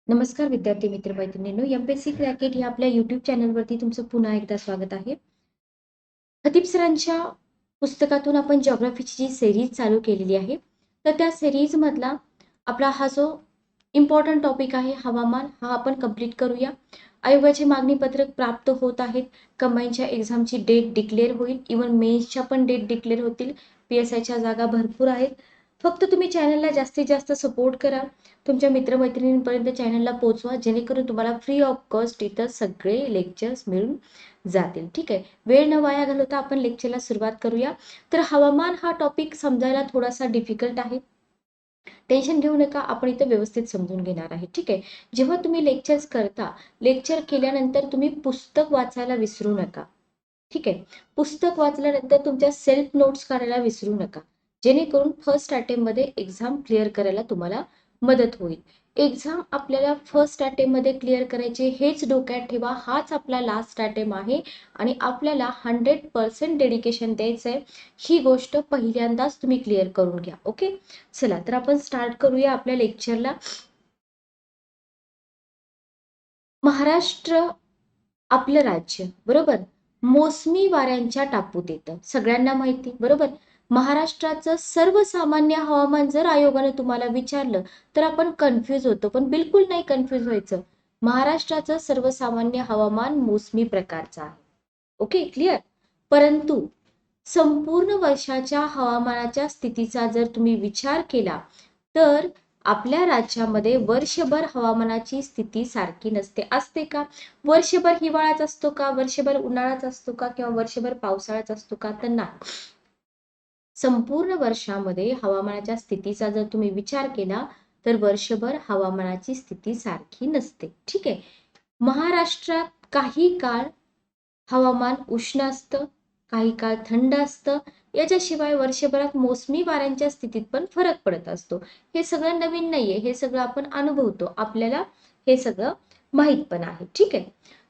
नमस्कार विद्यार्थी मित्र मैत्रिणींनो, एमपीएससी क्रॅकेट या आपल्या युट्यूब चॅनलवरती तुमचं पुन्हा एकदा स्वागत आहे. खतीब सरांच्या पुस्तकातून आपण जिओग्राफीची जी सिरीज चालू केलेली आहे, तर त्या सिरीज मधला आपला हा जो इम्पॉर्टंट टॉपिक आहे हवामान, हा आपण कंप्लीट करूया. आयोगाचे मागणी पत्रक प्राप्त होत आहेत. कंबाईनच्या एक्झामची डेट डिक्लेअर होईल. इव्हन मेन्सच्या पण डेट डिक्लेअर होतील. PSIच्या जागा भरपूर आहेत. फक्त तुम्ही चॅनलला जास्तीत जास्त सपोर्ट करा. तुमच्या मित्रमैत्रिणींपर्यंत चॅनलला पोहोचवा, जेणेकरून तुम्हाला फ्री ऑफ कॉस्ट इथं सगळे लेक्चर्स मिळून जातील. ठीक आहे, वेळ न वाया घालवता आपण लेक्चरला सुरुवात करूया. तर हवामान हा टॉपिक समजायला थोडासा डिफिकल्ट आहे. टेन्शन घेऊ नका, आपण इथं व्यवस्थित समजून घेणार आहे. ठीक आहे, जेव्हा तुम्ही लेक्चर्स करता, लेक्चर केल्यानंतर तुम्ही पुस्तक वाचायला विसरू नका. ठीक आहे, पुस्तक वाचल्यानंतर तुमच्या सेल्फ नोट्स काढायला विसरू नका, जेणेकरून फर्स्ट अटेम्प्ट मध्ये एक्झाम क्लिअर करायला तुम्हाला मदत होईल. एक्झाम आपल्याला फर्स्ट अटेम्प्ट मध्ये क्लिअर करायचे, हेच डोक्यात ठेवा. हाच आपला लास्ट अटेम्प्ट आहे आणि आपल्याला 100% डेडिकेशन द्यायचं आहे. ही गोष्ट पहिल्यांदाच तुम्ही क्लिअर करून घ्या. ओके, चला तर आपण स्टार्ट करूया आपल्या लेक्चरला. महाराष्ट्र आपलं राज्य बरोबर मोसमी वाऱ्यांच्या टापूत येतं, सगळ्यांना माहिती बरोबर. महाराष्ट्राचं सर्वसामान्य हवामान जर आयोगाने तुम्हाला विचारलं तर आपण कन्फ्यूज होतो, पण बिलकुल नाही कन्फ्यूज व्हायचं. महाराष्ट्राचं सर्वसामान्य हवामान मोसमी प्रकारचं आहे. Okay, clear. परंतु संपूर्ण वर्षाच्या हवामानाच्या स्थितीचा जर तुम्ही विचार केला तर आपल्या राज्यामध्ये वर्षभर हवामानाची स्थिती सारखी नसते. असते का? वर्षभर हिवाळाच असतो का? वर्षभर उन्हाळाच असतो का? किंवा वर्षभर पावसाळाच असतो का? तर नाही. संपूर्ण वर्षामध्ये हवामानाच्या स्थितीचा जर तुम्ही विचार केला तर वर्षभर हवामानाची स्थिती सारखी नसते. ठीक आहे, महाराष्ट्रात काही काळ हवामान उष्ण असतं, काही काळ थंड असतं. याच्याशिवाय वर्षभरात मोसमी वाऱ्यांच्या स्थितीत पण फरक पडत असतो. हे सगळं नवीन नाहीये, हे सगळं आपण अनुभवतो, आपल्याला हे सगळं माहित पण आहे. ठीक आहे,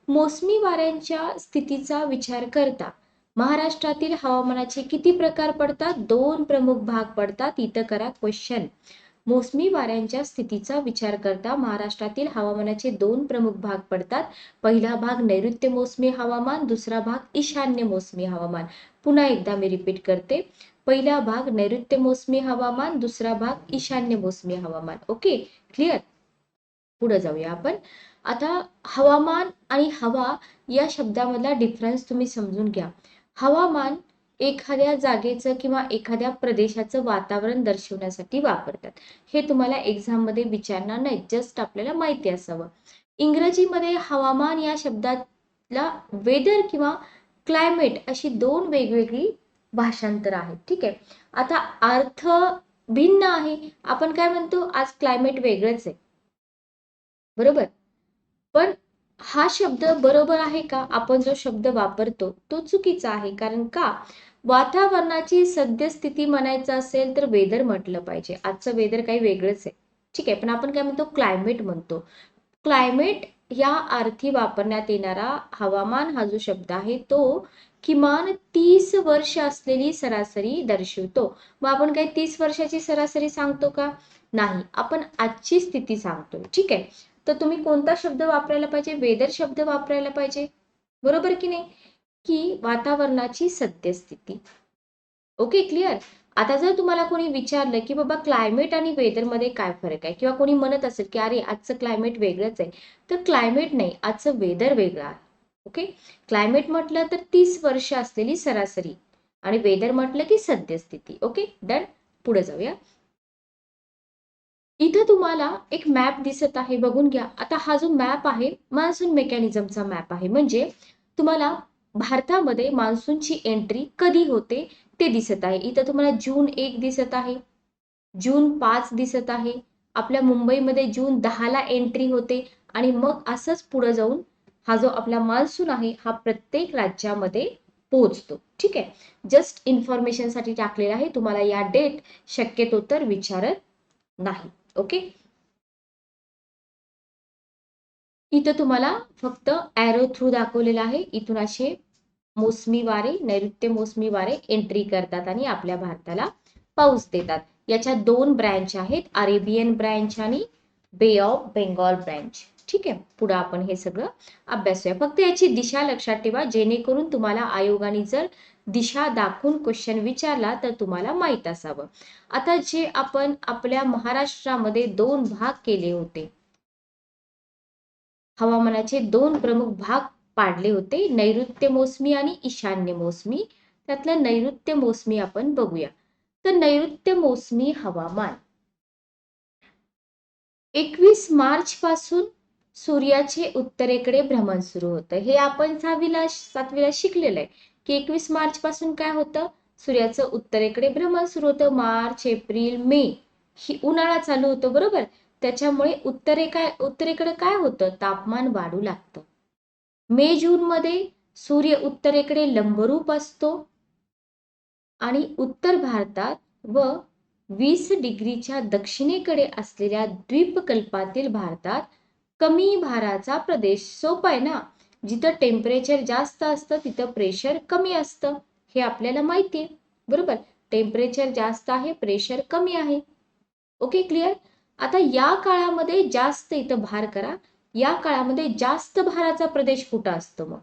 मोसमी वाऱ्यांच्या स्थितीचा विचार करता महाराष्ट्रातील हवामानाचे किती प्रकार पडतात? 2 प्रमुख भाग पडतात. इथं करा क्वेश्चन. मोसमी वाऱ्यांच्या स्थितीचा विचार करता महाराष्ट्रातील हवामानाचे 2 प्रमुख भाग पडतात. पहिला भाग नैऋत्य मोसमी हवामान, दुसरा भाग ईशान्य मोसमी हवामान. पुन्हा एकदा मी रिपीट करते, पहिला भाग नैऋत्य मोसमी हवामान, दुसरा भाग ईशान्य मोसमी हवामान. Okay, clear. पुढे जाऊया आपण. आता हवामान आणि हवा या शब्दामधला डिफरन्स तुम्ही समजून घ्या. हवामान एखाद्या जागेचं किंवा एखाद्या प्रदेशाचं वातावरण दर्शवण्यासाठी वापरतात. हे तुम्हाला एक्झाम मध्ये विचारणार नाही, जस्ट आपल्याला माहिती असावं. इंग्रजीमध्ये हवामान या शब्दाला वेदर किंवा क्लायमेट अशी 2 वेगवेगळी भाषांतर आहेत. ठीक आहे, आता अर्थ भिन्न आहे. आपण काय म्हणतो, आज क्लायमेट वेगळंच आहे बरोबर, पण हा शब्द बरोबर आहे का? आपण जो शब्द वापरतो तो चुकीचा आहे. कारण का? वातावरणाची सद्यस्थिती म्हणायचं असेल तर वेदर म्हटलं पाहिजे. आजचं वेदर काही वेगळंच आहे. ठीक आहे, पण आपण काय म्हणतो, क्लायमेट म्हणतो. क्लायमेट या अर्थी वापरण्यात येणारा हवामान हा जो शब्द आहे तो किमान 30 वर्ष असलेली सरासरी दर्शवतो. मग आपण काही 30 वर्षाची सरासरी सांगतो का? नाही, आपण आजची स्थिती सांगतोय. ठीक आहे, तर तुम्ही कोणता शब्द वापरायला पाहिजे? वेदर शब्द वापरायला पाहिजे, बरोबर की नाही? की वातावरणाची सद्यस्थिती. Okay, clear. आता जर तुम्हाला कोणी विचारलं की बाबा क्लायमेट आणि वेदर मध्ये काय फरक आहे, किंवा कोणी म्हणत असेल की अरे आजचं क्लायमेट वेगळंच आहे, तर क्लायमेट नाही, आजचं वेदर वेगळं आहे. ओके, क्लायमेट म्हटलं तर 30 वर्ष असलेली सरासरी आणि वेदर म्हटलं की सद्यस्थिती. Okay, done. पुढे जाऊया. इथं तुम्हाला एक मॅप दिसत आहे, बघून घ्या. आता हा जो मॅप आहे मान्सून मेकॅनिझमचा मॅप आहे. म्हणजे तुम्हाला भारतामध्ये मान्सूनची एंट्री कधी होते ते दिसत आहे. इथं तुम्हाला जून 1 दिसत आहे, जून 5 दिसत आहे. आपल्या मुंबईमध्ये जून 10 ला एंट्री होते आणि मग असंच पुढे जाऊन हा जो आपला मान्सून आहे हा प्रत्येक राज्यामध्ये पोहोचतो. ठीक आहे, जस्ट इन्फॉर्मेशन साठी टाकलेला आहे. तुम्हाला या डेट शक्यतो तर विचारत नाही. ओके, इथं तुम्हाला फक्त ॲरो थ्रू दाखवलेला आहे. इथून असे मोसमी वारे, नैऋत्य मोसमी वारे एंट्री करतात आणि आपल्या भारताला पाऊस देतात. याच्या 2 ब्रँच आहेत, अरेबियन ब्रँच आणि बे ऑफ बेंगॉल ब्रँच. ठीक आहे, पुढे आपण हे सगळं अभ्यासूया. फक्त याची दिशा लक्षात ठेवा, जेणेकरून तुम्हाला आयोगाने जर दिशा दाखवून क्वेश्चन विचारला तर तुम्हाला माहित असावं. आता जे आपण आपल्या महाराष्ट्रामध्ये 2 भाग केले होते, हवामानाचे 2 प्रमुख भाग पाडले होते, नैऋत्य मोसमी आणि ईशान्य मोसमी. त्यातलं नैऋत्य मोसमी आपण बघूया. तर नैऋत्य मोसमी हवामान 21 मार्च पासून सूर्याचे उत्तरेकडे भ्रमण सुरू होतं. हे आपण 7वीला शिकलेलं आहे की 21 मार्च पासून काय होतं, सूर्याचं उत्तरेकडे भ्रमण सुरू होतं. मार्च, एप्रिल, मे ही उन्हाळा चालू होतो, बरोबर. त्याच्यामुळे उत्तरेकडे काय होतं, तापमान वाढू लागतं. मे जून मध्ये सूर्य उत्तरेकडे लंबरूप असतो आणि उत्तर भारतात व 20 डिग्रीच्या दक्षिणेकडे असलेल्या द्वीपकल्पातील भारतात कमी भाराचा प्रदेश. सोपं आहे ना, जिथं टेम्परेचर जास्त असतं तिथं प्रेशर कमी असतं, हे आपल्याला माहिती आहे, बरोबर. टेम्परेचर जास्त आहे, प्रेशर कमी आहे. Okay, clear. आता या काळामध्ये जास्त, इथं भार करा, या काळामध्ये जास्त भाराचा प्रदेश कुठं असतो मग?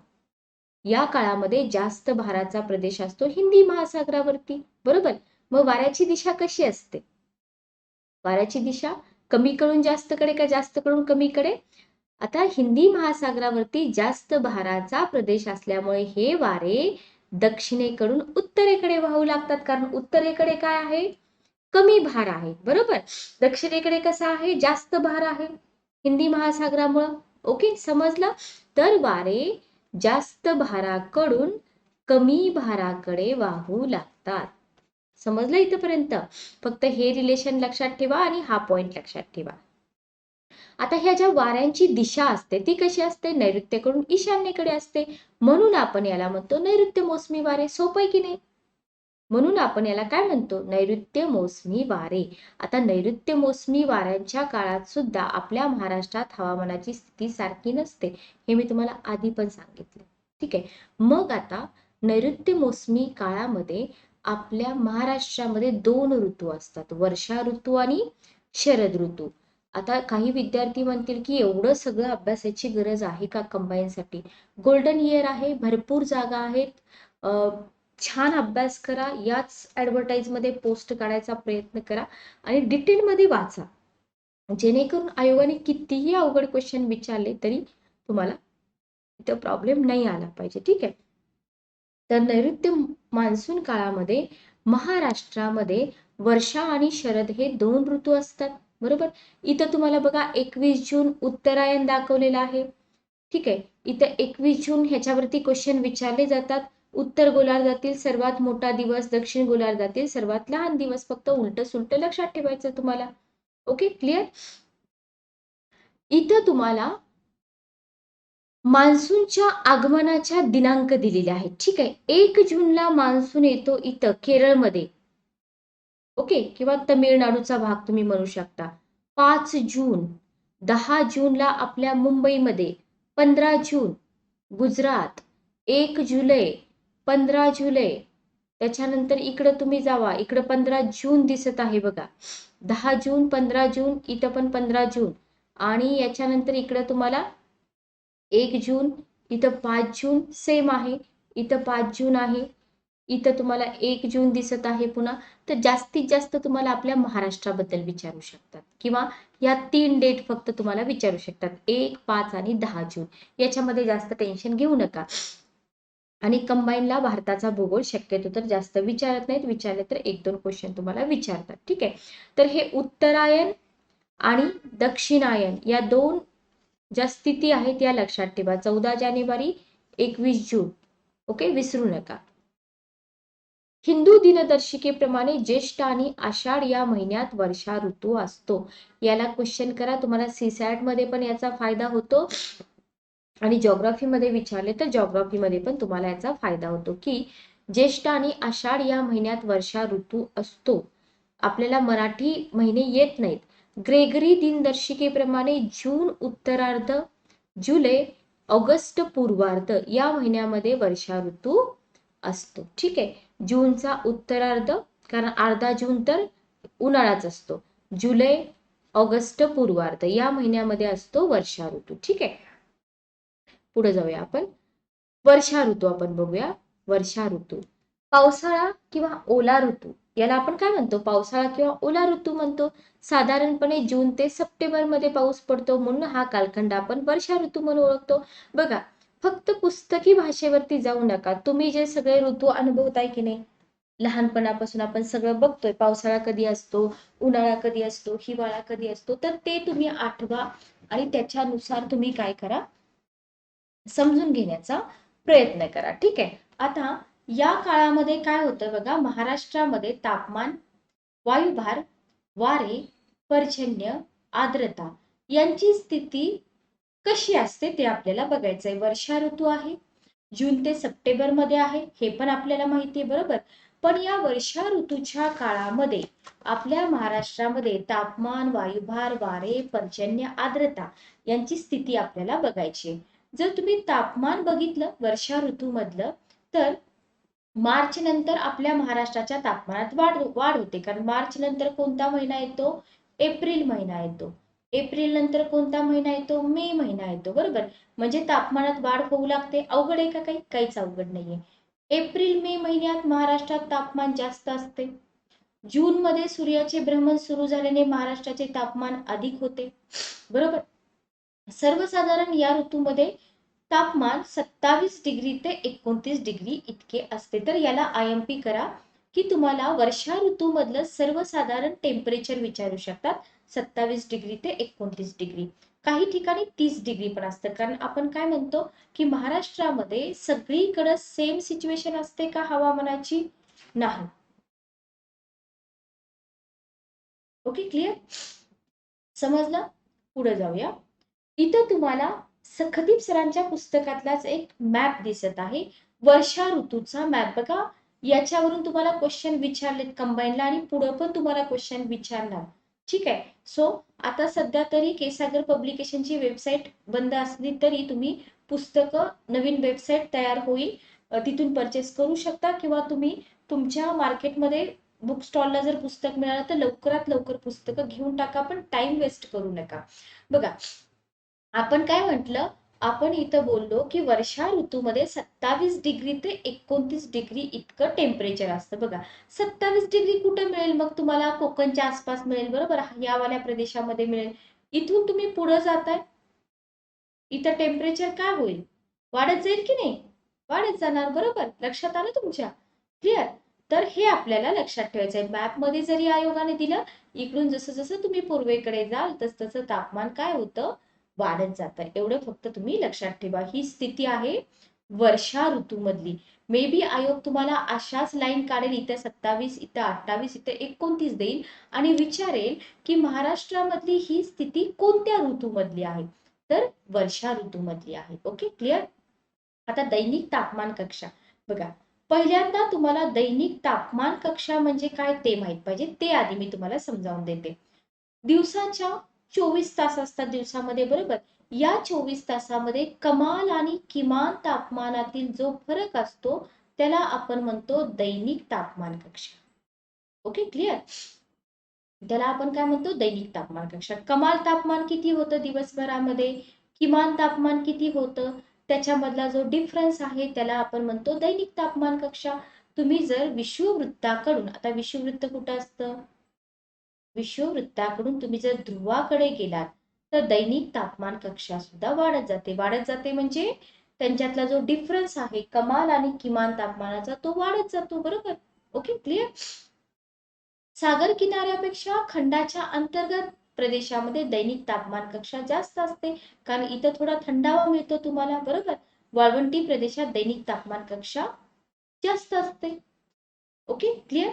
या काळामध्ये जास्त भाराचा प्रदेश असतो हिंदी महासागरावरती, बरोबर. मग वाऱ्याची दिशा कशी असते? वाऱ्याची दिशा कमीकडून जास्तकडे का जास्तकडून कमीकडे? आता हिंदी महासागरावरती जास्त भाराचा प्रदेश असल्यामुळे हे वारे दक्षिणेकडून उत्तरेकडे वाहू लागतात, कारण उत्तरेकडे काय आहे, कमी भार आहे, बरोबर. दक्षिणेकडे कसा आहे, जास्त भार आहे हिंदी महासागरामुळं. ओके, समजलं. तर वारे जास्त भाराकडून कमी भाराकडे वाहू लागतात. समजलं इथपर्यंत? फक्त हे रिलेशन लक्षात ठेवा आणि हा पॉइंट लक्षात ठेवा. आता ह्या ज्या वाऱ्यांची दिशा असते ती कशी असते, नैऋत्येकडून ईशान्येकडे असते, म्हणून आपण याला म्हणतो नैऋत्य मोसमी वारे. सोपं आहे की नाही? म्हणून आपण याला काय म्हणतो, नैऋत्य मोसमी वारे. आता नैऋत्य मोसमी वाऱ्यांच्या काळात सुद्धा आपल्या महाराष्ट्रात हवामानाची स्थिती सारखी नसते, हे मी तुम्हाला आधी पण सांगितले. ठीक आहे. मग आता नैऋत्य मोसमी काळामध्ये आपल्या महाराष्ट्रामध्ये 2 ऋतू असतात, वर्षा ऋतू आणि शरद ऋतू. आता काही विद्यार्थी म्हणतील की एवढं सगळं अभ्यासाची गरज आहे का कंबाईनसाठी? गोल्डन इयर आहे, भरपूर जागा आहेत, छान अभ्यास करा, याच ऍडव्हर्टाईज मध्ये पोस्ट काढायचा प्रयत्न करा आणि डिटेलमध्ये वाचा, जेणेकरून आयोगाने कितीही अवघड क्वेश्चन विचारले तरी तुम्हाला इथं प्रॉब्लेम नाही आला पाहिजे. ठीक आहे. तर नैऋत्य मान्सून काळामध्ये महाराष्ट्रामध्ये वर्षा आणि शरद हे 2 ऋतू असतात, बरोबर. इथं तुम्हाला बघा 21 जून उत्तरायण दाखवलेलं आहे. ठीक आहे. इथं 21 जून ह्याच्यावरती क्वेश्चन विचारले जातात. उत्तर गोलार्धातील सर्वात मोठा दिवस, दक्षिण गोलार्धातील सर्वात लहान दिवस, फक्त उलट सुलट लक्षात ठेवायचं तुम्हाला. Okay, clear. इथं तुम्हाला मान्सूनच्या आगमनाच्या दिनांक दिलेले आहेत. ठीक आहे. 1 जूनला मान्सून येतो इथं केरळमध्ये, ओके, किंवा तमिळनाडूचा भाग तुम्ही म्हणू शकता. 5 जून, 10 जूनला आपल्या मुंबईमध्ये, 15 जून गुजरात, 1 जुलै, 15 जुलै. त्याच्यानंतर इकडं तुम्ही जावा, इकडं 15 जून दिसत आहे बघा, 10 जून, 15 जून, इथं पण 15 जून. आणि याच्यानंतर इकडं तुम्हाला 1 जून, इथं 5 जून सेम आहे, इथं 5 जून आहे, इथं तुम्हाला 1 जून दिसत आहे पुन्हा. तर जास्तीत जास्त तुम्हाला आपल्या महाराष्ट्राबद्दल विचारू शकतात, किंवा या 3 डेट फक्त तुम्हाला विचारू शकतात, 1, 5 आणि 10 जून. याच्यामध्ये जास्त टेन्शन घेऊ नका. आणि कंबाईनला भारताचा भूगोल शक्यतो तर जास्त विचारत नाहीत, विचारले तर 1-2 क्वेश्चन तुम्हाला विचारतात. ठीक आहे. तर हे उत्तरायण आणि दक्षिणायन या 2 ज्या स्थिती आहेत या लक्षात ठेवा. 14 जानेवारी, 21 जून. ओके, विसरू नका. हिंदू दिनदर्शिकेप्रमाणे ज्येष्ठ आणि आषाढ या महिन्यात वर्षा ऋतू असतो. याला क्वेश्चन करा, तुम्हाला सीसॅट मध्ये पण याचा फायदा होतो आणि जिओग्राफी मध्ये विचारले तर जिओग्राफी मध्ये पण तुम्हाला याचा फायदा होतो की ज्येष्ठ आणि आषाढ या महिन्यात वर्षा ऋतू असतो. आपल्याला मराठी महिने येत नाहीत. ग्रेगरी दिनदर्शिकेप्रमाणे जून उत्तरार्ध, जुलै, ऑगस्ट पूर्वार्ध या महिन्यामध्ये वर्षा ऋतू असतो. ठीक आहे. जूनचा उत्तरार्ध, कारण अर्धा जून तर उन्हाळाच असतो. जुलै, ऑगस्ट पूर्वार्ध या महिन्यामध्ये असतो वर्षा ऋतू. ठीक आहे, पुढे जाऊया आपण. वर्षा ऋतू आपण बघूया. वर्षा ऋतू, पावसाळा किंवा ओला ऋतू याला आपण काय म्हणतो? पावसाळा किंवा ओला ऋतू म्हणतो. साधारणपणे जून ते सप्टेंबर मध्ये पाऊस पडतो, म्हणून हा कालखंड आपण वर्षा ऋतू म्हणून ओळखतो. बघा, फक्त पुस्तकी भाषेवरती जाऊ नका. तुम्ही जे सगळे ऋतू अनुभवताय की नाही, लहानपणापासून आपण सगळं बघतोय, पावसाळा कधी असतो, उन्हाळा कधी असतो, हिवाळा कधी असतो, तर ते तुम्ही आठवा आणि त्याच्यानुसार तुम्ही काय करा, समजून घेण्याचा प्रयत्न करा. ठीक आहे. आता या काळामध्ये काय होतं बघा, महाराष्ट्रामध्ये तापमान, वायुभार, वारे, पर्जन्य, आर्द्रता यांची स्थिती कशी असते ते आपल्याला बघायचंय. वर्षा ऋतू आहे, जून ते सप्टेंबर मध्ये आहे, हे पण आपल्याला माहिती आहे, बरोबर. पण या वर्षा ऋतूच्या काळामध्ये आपल्या महाराष्ट्रामध्ये तापमान, वायुभार, वारे, पर्जन्य, आर्द्रता यांची स्थिती आपल्याला बघायची. जर तुम्ही तापमान बघितलं वर्षा ऋतूमधलं, तर मार्च नंतर आपल्या महाराष्ट्राच्या तापमानात वाढ होते. कारण मार्च नंतर कोणता महिना येतो? एप्रिल महिना येतो. एप्रिल नंतर कोणता महिना येतो? मे महिना येतो, बरोबर. म्हणजे तापमानात वाढ होऊ लागते. अवघड आहे का? काहीच अवघड नाहीये. एप्रिल मे महिन्यात महाराष्ट्रात तापमान जास्त असते. जून मध्ये सूर्याचे भ्रमण सुरू झाल्याने महाराष्ट्राचे तापमान अधिक होते, बरोबर. सर्वसाधारण या ऋतूमध्ये तापमान 27 डिग्री ते 29 डिग्री इतके असते. तर याला IMP करा की तुम्हाला वर्षा ऋतूमधलं सर्वसाधारण टेम्परेचर विचारू शकतात. 27 डिग्री ते 29 डिग्री, काही ठिकाणी 30 डिग्री पण असतं. कारण आपण काय म्हणतो की महाराष्ट्रामध्ये सगळीकडे सेम सिच्युएशन असते का हवामानाची? नाही. ओके, क्लिअर, समजलं. पुढे जाऊया. इथं तुम्हाला खदीप सरांच्या पुस्तकातलाच एक मॅप दिसत आहे, वर्षा ऋतूचा मॅप. बघा, याच्यावरून तुम्हाला क्वेश्चन विचारलेत कंबाईनला आणि पुढे पण तुम्हाला क्वेश्चन विचारणार. ठीक आहे. सो आता सध्या तरी केसागर पब्लिकेशनची वेबसाईट बंद असली तरी तुम्ही पुस्तकं, नवीन वेबसाईट तयार होईल, तिथून परचेस करू शकता, किंवा तुम्ही तुमच्या मार्केटमध्ये बुक स्टॉलला जर पुस्तक मिळालं तर लवकरात लवकर पुस्तकं घेऊन टाका, पण टाइम वेस्ट करू नका. बघा, आपण काय म्हटलं, आपण इथं बोललो की वर्षा ऋतूमध्ये 27 डिग्री ते 29 डिग्री इतकं टेम्परेचर असतं. बघा, 27 डिग्री कुठे मिळेल मग तुम्हाला? कोकणच्या आसपास मिळेल, बरोबर, या वाल्या प्रदेशामध्ये मिळेल. इथून तुम्ही पुढे जाताय, इथं टेम्परेचर काय होईल? वाढत जाईल की नाही? वाढत जाणार, बरोबर. लक्षात आलं तुमच्या? क्लिअर. तर हे आपल्याला लक्षात ठेवायचं आहे. मॅप मध्ये जरी आयोगाने दिलं, इकडून जसं जसं तुम्ही पूर्वेकडे जाल तस तसं तापमान काय होतं? वाढत जातं. एवढं फक्त तुम्ही लक्षात ठेवा. ही स्थिती आहे वर्षा ऋतूमधली. मे बी आयोग तुम्हाला अशाच लाईन काढेल, इथं 27, इथं 28, इथं 29 देईल आणि विचारेल की महाराष्ट्रामधली ही स्थिती कोणत्या ऋतूमधली आहे? तर वर्षा ऋतूमधली आहे. Okay, clear. आता दैनिक तापमान कक्षा बघा. पहिल्यांदा तुम्हाला दैनिक तापमान कक्षा म्हणजे काय ते माहित पाहिजे. ते आधी मी तुम्हाला समजावून देते. दिवसाच्या 24 तास असतात दिवसामध्ये, बरोबर. या 24 तासामध्ये कमाल आणि किमान तापमानातील जो फरक असतो त्याला आपण म्हणतो दैनिक तापमान कक्षा. Okay, clear. त्याला आपण काय म्हणतो? दैनिक तापमान कक्षा. कमाल तापमान किती होतं दिवसभरामध्ये, किमान तापमान किती होतं, त्याच्यामधला जो डिफरन्स आहे त्याला आपण म्हणतो दैनिक तापमान कक्षा. तुम्ही जर विषुववृत्ताकडून, आता विषुववृत्त कुठं असतं? विषुववृत्ताकडून तुम्ही जर ध्रुवाकडे गेलात तर दैनिक तापमान कक्षा सुद्धा वाढत जाते. वाढत जाते म्हणजे त्यांच्यातला जो डिफरन्स आहे कमाल आणि किमान तापमानाचा तो वाढत जातो, बरोबर. Okay, clear. सागर किनाऱ्यापेक्षा खंडाच्या अंतर्गत प्रदेशामध्ये दैनिक तापमान कक्षा जास्त असते, कारण इथं थोडा थंडावा मिळतो तुम्हाला, बरोबर. वाळवंटी प्रदेशात दैनिक तापमान कक्षा जास्त असते. Okay, clear.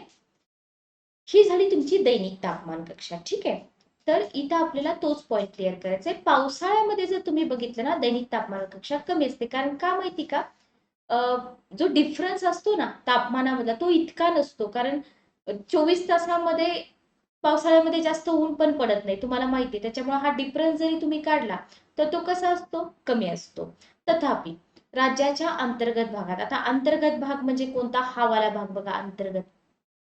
ही झाली तुमची दैनिक तापमान कक्षा. ठीक आहे. तर इथं आपल्याला तोच पॉइंट क्लिअर करायचा आहे. पावसाळ्यामध्ये जर तुम्ही बघितलं ना, दैनिक तापमान कक्षा कमी असते. कारण का माहिती का? जो डिफरन्स असतो ना तापमानामधला तो इतका नसतो. कारण 24 तासामध्ये पावसाळ्यामध्ये जास्त ऊन पण पडत नाही, तुम्हाला माहिती आहे. त्याच्यामुळे हा डिफरन्स जरी तुम्ही काढला तर तो कसा असतो? कमी असतो. तथापि राज्याच्या अंतर्गत भागात, आता अंतर्गत भाग म्हणजे कोणता? हा वाला भाग बघा, अंतर्गत.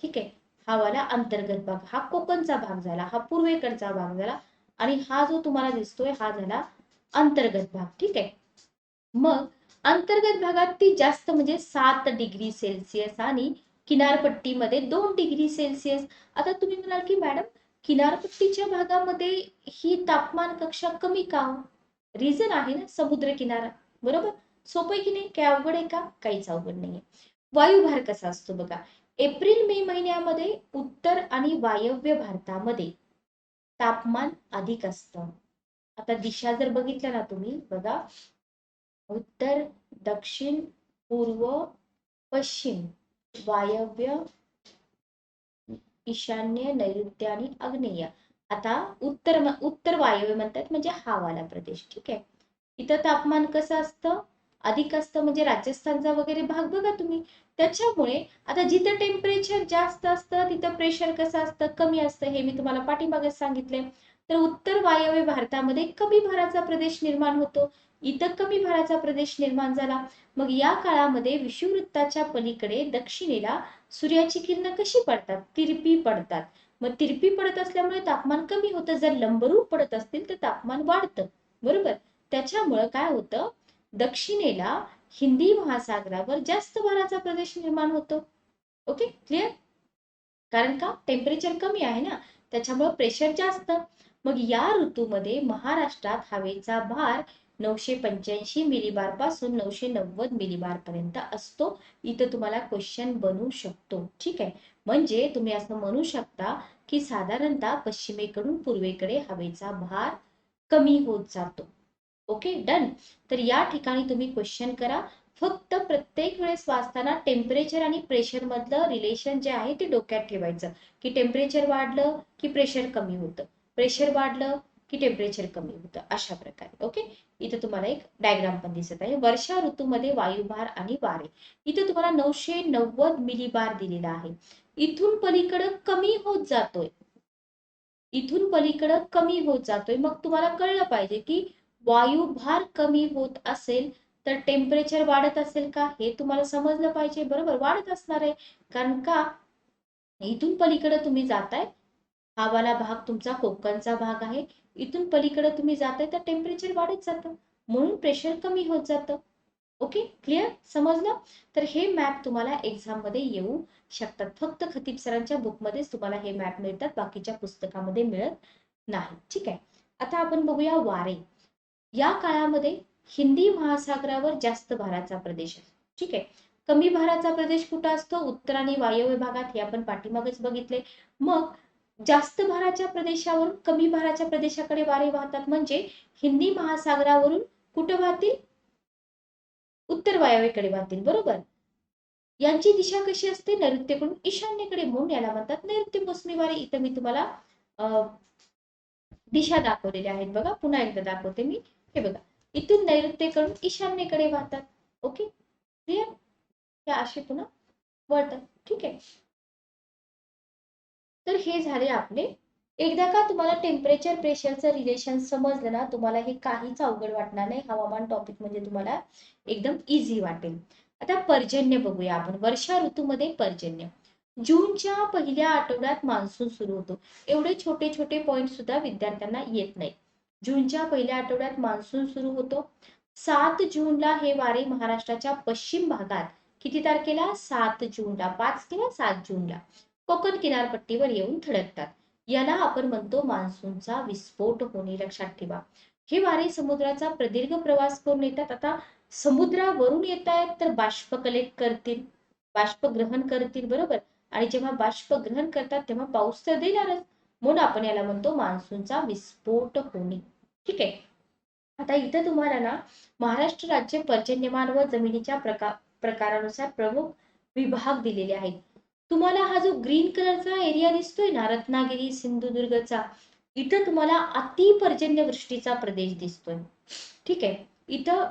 ठीक आहे. हा वाला अंतर्गत भाग, हा कोकणचा भाग झाला, हा पूर्वेकडचा भाग झाला आणि हा जो तुम्हाला दिसतोय हा झाला अंतर्गत भाग. ठीक आहे. मग अंतर्गत भागात ती जास्त म्हणजे 7 डिग्री सेल्सिअस आणि किनारपट्टीमध्ये 2 डिग्री सेल्सिअस. आता तुम्ही म्हणाल की मॅडम किनारपट्टीच्या भागामध्ये ही तापमान कक्षा कमी का हो? रिझन आहे ना, समुद्र किनारा. बरोबर. सोपं आहे की नाही? काय अवघड आहे का? काहीच अवघड नाहीये. वायुभार कसा असतो बघा. एप्रिल मे महिन्यामध्ये उत्तर आणि वायव्य भारतामध्ये तापमान अधिक असतं. आता दिशा जर बघितल्या ना तुम्ही बघा, उत्तर, दक्षिण, पूर्व, पश्चिम, वायव्य, ईशान्य, नैऋत्य आणि आग्नेय. आता उत्तर वायव्य म्हणतात म्हणजे हा वाला प्रदेश. ठीक आहे. इथं तापमान कसं असतं? अधिक असतं, म्हणजे राजस्थानचा वगैरे भाग बघा तुम्ही. त्याच्यामुळे आता जिथं टेम्परेचर जास्त असतं तिथं प्रेशर कसं असतं? कमी असतं. हे मी तुम्हाला पाठीमागेच सांगितले. तर उत्तर वायव्य भारतामध्ये कमी भाराचा प्रदेश निर्माण होतो. इथं कमी भाराचा प्रदेश निर्माण झाला. मग या काळामध्ये विषुववृत्ताच्या पलीकडे दक्षिणेला सूर्याची किरणं कशी पडतात? तिरपी पडतात. मग तिरपी पडत असल्यामुळे तापमान कमी होतं. जर लंबरूप पडत असतील तर तापमान वाढतं. बरोबर. त्याच्यामुळं काय होतं? दक्षिणेला हिंदी महासागरावर जास्त भाराचा प्रदेश निर्माण होतो. Okay, clear? कारण का? टेम्परेचर कमी आहे ना, त्याच्यामुळे प्रेशर जास्त. मग या ऋतूमध्ये महाराष्ट्रात हवेचा भार 985 मिलीबार पासून 990 मिलीबार पर्यंत असतो. इथं तुम्हाला क्वेश्चन बनू शकतो. ठीक आहे. म्हणजे तुम्ही असं म्हणू शकता की साधारणतः पश्चिमेकडून पूर्वेकडे हवेचा भार कमी होत जातो. Okay, done. तर या ठिकाणी तुम्ही क्वेश्चन करा. फक्त प्रत्येक वेळेस वाचताना टेम्परेचर आणि प्रेशर मधलं रिलेशन जे आहे ते डोक्यात ठेवायचं, की टेम्परेचर वाढलं की प्रेशर कमी होतं, प्रेशर वाढलं की टेम्परेचर कमी होतं, अशा प्रकारे. ओके. इथं तुम्हाला एक डायग्राम पण दिसत आहे. वर्षा ऋतूमध्ये वायुभार आणि वारे. इथं तुम्हाला 990 मिलीबार दिलेला आहे. इथून पलीकडं कमी होत जातोय, इथून पलीकडं कमी होत जातोय. मग तुम्हाला कळलं पाहिजे की वायुभार कमी होत असेल तर टेम्परेचर वाढत असेल का, हे तुम्हाला समजलं पाहिजे. बरोबर, वाढत असणार आहे. कारण का? इथून पलीकडे तुम्ही जाताय, हा वाला भाग तुमचा कोकणचा भाग आहे. इथून पलीकडे तुम्ही जाताय तर टेम्परेचर वाढत जातं, म्हणून प्रेशर कमी होत जातं. Okay, clear? समजलं? तर हे मॅप तुम्हाला एक्झाम मध्ये येऊ शकतात. फक्त खतीब सरांच्या बुकमध्येच तुम्हाला हे मॅप मिळतात, बाकीच्या पुस्तकामध्ये मिळत नाही. ठीक आहे. आता आपण बघूया वारे. या काळामध्ये हिंदी महासागरावर जास्त भाराचा प्रदेश असतो. ठीक आहे. कमी भाराचा प्रदेश कुठं असतो? उत्तर आणि वायव्य भागात. हे आपण पाठीमागच बघितले. मग जास्त भाराच्या प्रदेशावरून कमी भाराच्या प्रदेशाकडे वारे वाहतात, म्हणजे हिंदी महासागरावरून कुठं वाहतील? उत्तर वायव्येकडे वाहतील. बरोबर. यांची दिशा कशी असते? नैऋत्येकडून ईशान्येकडे, म्हणून याला म्हणतात नैऋत्य मोसमी वारे. इथं मी तुम्हाला दिशा दाखवलेल्या आहेत बघा. पुन्हा एकदा दाखवते मी. हे बघा, इथून नैऋत्येकडून ईशान्येकडे वाहतात. Okay, clear? त्या अशी पुन्हा वळतात. ठीक आहे. तर हे झाले आपले. एकदा का तुम्हाला टेम्परेचर प्रेशरचं रिलेशन समजलं ना, तुम्हाला हे काहीच अवघड वाटणार नाही. हवामान टॉपिक म्हणजे तुम्हाला एकदम इझी वाटेल. आता पर्जन्य बघूया आपण. वर्षा ऋतूमध्ये पर्जन्य. जूनच्या पहिल्या आठवड्यात मान्सून सुरू होतो. एवढे छोटे छोटे पॉइंट सुद्धा विद्यार्थ्यांना येत नाही. जूनच्या पहिल्या आठवड्यात मान्सून सुरू होतो. 7 जूनला हे वारे महाराष्ट्राच्या पश्चिम भागात, किती तारखेला? 7 जूनला. 5 किंवा 7 जूनला कोकण किनारपट्टीवर येऊन धडकतात. याला आपण म्हणतो मान्सूनचा विस्फोट होणे. लक्षात ठेवा. हे वारे समुद्राचा प्रदीर्घ प्रवास करून येतात. आता समुद्रावरून येत आहेत तर बाष्प कलेक्ट करतील, बाष्प ग्रहण करतील. बरोबर. आणि जेव्हा बाष्प ग्रहण करतात तेव्हा पाऊस तर देणारच, म्हणून आपण याला म्हणतो मान्सूनचा विस्फोट होणे. ठीक आहे. आता इथं तुम्हाला ना महाराष्ट्र राज्य पर्जन्यमान व जमिनीच्या प्रकारानुसार प्रमुख विभाग दिलेले आहेत. तुम्हाला हा जो ग्रीन कलरचा एरिया दिसतोय ना, रत्नागिरी सिंधुदुर्गचा, इथं तुम्हाला अतिपर्जन्य वृष्टीचा प्रदेश दिसतोय. ठीक आहे. इथं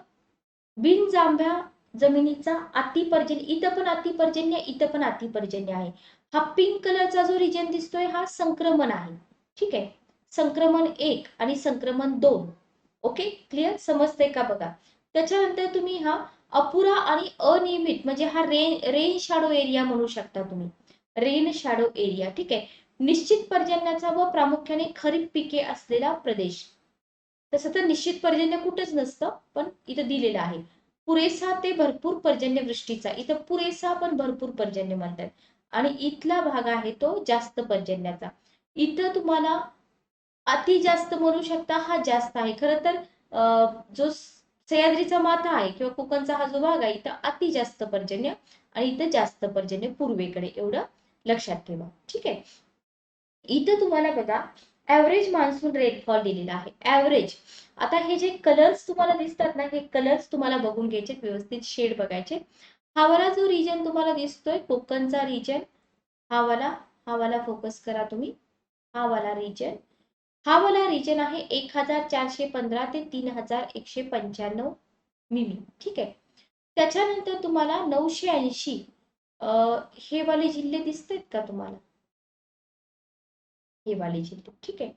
बिनजांभ्या जमिनीचा अतिपर्जन्य, इथं पण अतिपर्जन्य, इथं पण अतिपर्जन्य आहे. हा पिंक कलरचा जो रिजन दिसतोय हा संक्रमण आहे. ठीक आहे. संक्रमण 1 आणि संक्रमण 2. Okay, clear? समजतंय का बघा. त्याच्यानंतर तुम्ही हा अपुरा आणि अनियमित, म्हणजे हा रेन शॅडो एरिया म्हणू शकता तुम्ही. रेन शॅडो एरिया, ठीक आहे. निश्चित पर्जन्याचा व प्रामुख्याने खरीप पिके असलेला प्रदेश. तसं तर निश्चित पर्जन्य कुठेच नसतं, पण इथं दिलेलं आहे. पुरेसा ते भरपूर पर्जन्यवृष्टीचा, इथं पुरेसा पण भरपूर पर्जन्य म्हणतात. आणि इथला भाग आहे तो जास्त पर्जन्याचा. इथं तुम्हाला अति जास्त म्हणू शकता, हा जास्त आहे खरं तर. जो सह्याद्रीचा माथा आहे किंवा कोकणचा हा जो भाग आहे, इथं अति जास्त पर्जन्य आणि इथं जास्त पर्जन्य पूर्वेकडे, एवढं लक्षात ठेवा, ठीक आहे. इथं तुम्हाला बघा ऍव्हरेज मान्सून रेनफॉल दिलेला आहे, ऍव्हरेज. आता हे जे कलर्स तुम्हाला दिसतात ना, हे कलर्स तुम्हाला बघून घ्यायचे, व्यवस्थित शेड बघायचे. हा वाला जो रिजन तुम्हाला दिसतोय कोकणचा रिजन, हा वाला फोकस करा तुम्ही. हा वाला रिजन, हा वाला रिजन आहे 1415 ते 3195 मिमी, ठीक आहे. त्याच्यानंतर तुम्हाला 980 हे वाले जिल्हे दिसतात का तुम्हाला, हे वाले जिल्हे, ठीक आहे.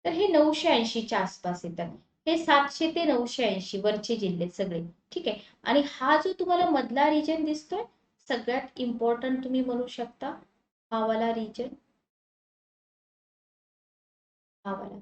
तर हे 980च्या आसपास येतात. हे 700 ते 980 वरचे जिल्हे सगळे, ठीक आहे. आणि हा जो तुम्हाला मधला रिजन दिसतोय, सगळ्यात इम्पॉर्टंट तुम्ही म्हणू शकता, हा वाला रिजन, हा वाला,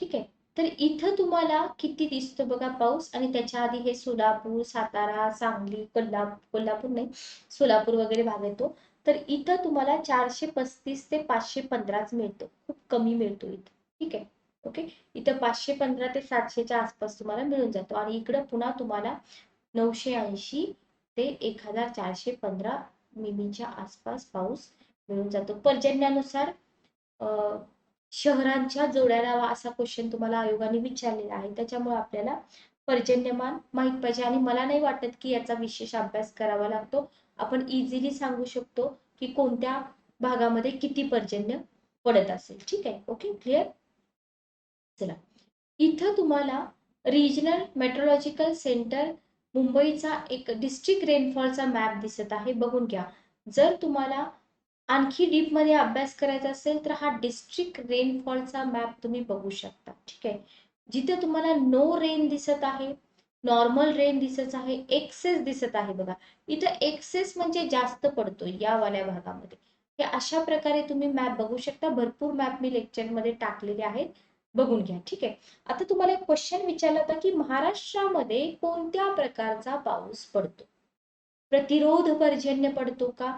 ठीक आहे. तर इथं तुम्हाला किती दिसतो बघा पाऊस, आणि त्याच्या आधी हे सोलापूर, सातारा, सांगली, कोल्हापूर नाही, सोलापूर वगैरे भाग येतो. तर इथं तुम्हाला 435 ते 515च मिळतो, खूप कमी मिळतो इथं, ठीक आहे. ओके, इथं 515 ते 700च्या आसपास तुम्हाला मिळून जातो, आणि इकडं पुन्हा तुम्हाला 980 ते 1415 मिमीच्या आसपास पाऊस मिळून जातो पर्जन्यानुसार. शहरांच्या जोड्या लावा असा क्वेश्चन तुम्हाला आयोगाने विचारलेला आहे, त्याच्यामुळे आपल्याला पर्जन्यमान माहित पाहिजे. आणि मला नाही वाटत की याचा विशेष अभ्यास करावा लागतो, आपण इझिली सांगू शकतो की कोणत्या भागामध्ये किती पर्जन्य पडत असेल, ठीक आहे. Okay, clear. चला, इथं तुम्हाला रिजनल मेट्रोलॉजिकल सेंटर मुंबईचा एक डिस्ट्रिक्ट रेनफॉलचा मॅप दिसत आहे, बघून घ्या. जर तुम्हाला आणखी डीप मध्ये अभ्यास करायचा असेल तर हा डिस्ट्रिक्ट रेनफॉलचा मॅप तुम्ही बघू शकता, ठीक आहे. जिथे तुम्हाला नो रेन दिसत आहे, नॉर्मल रेन दिसत आहे, एक्सेस दिसत आहे बघा. इथं एक्सेस म्हणजे जास्त पडतो या वाल्या भागामध्ये. हे अशा प्रकारे तुम्ही मॅप बघू शकता, भरपूर मॅप मी लेक्चर मध्ये टाकलेले आहेत, बघून घ्या, ठीक आहे. आता तुम्हाला एक क्वेश्चन विचारला होता की महाराष्ट्रामध्ये कोणत्या प्रकारचा पाऊस पडतो. प्रतिरोध पर्जन्य पडतो का,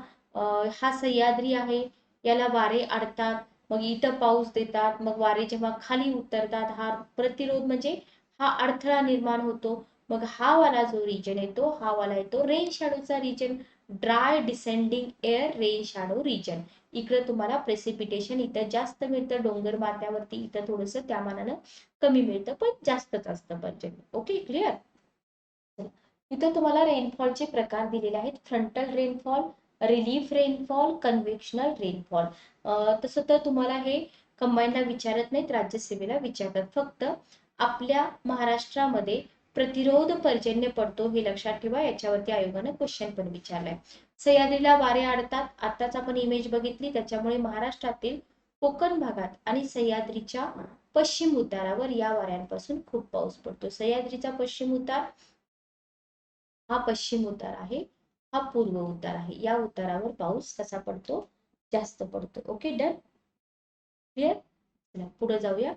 हा सह्याद्री आहे, याला वारे अडतात, मग इथं पाऊस देतात, मग वारे जेव्हा खाली उतरतात, हा प्रतिरोध म्हणजे हा अडथळा निर्माण होतो. मग हा वाला जो रिजन येतो, हा वाला येतो रेन शॅडोचा region, dry descending air rain shadow region. इकडे तुम्हाला प्रेसिपिटेशन इथं जास्त मिळतं, डोंगर माथ्यावरती इथं थोडस त्या मानानं कमी मिळतं, पण जास्तच असतं पर्जन्य. Okay, clear. इथं तुम्हाला रेनफॉलचे प्रकार दिलेले आहेत, frontal rainfall, relief rainfall, convectional rainfall. तसं तर तुम्हाला हे कंबाईनला विचारत नाहीत, राज्यसेवेला विचारतात. फक्त आपल्या महाराष्ट्रामध्ये प्रतिरोध पर्जन्य पडतो हे लक्षात ठेवा, याच्यावरती आयोगानं क्वेश्चन पण विचारलाय. सह्याद्रीला वारे अडतात, आताच आपण इमेज बघितली, त्याच्यामुळे महाराष्ट्रातील कोकण भागात आणि सह्याद्रीच्या पश्चिम उतारावर या वाऱ्यांपासून खूप पाऊस पडतो. सह्याद्रीचा पश्चिम उतार हा पश्चिम उतार आहे, हा पूर्व उतार आहे, या उतारावर पाऊस कसा पडतो, जास्त पडतो. Okay, done, clear. चला पुढे जाऊया.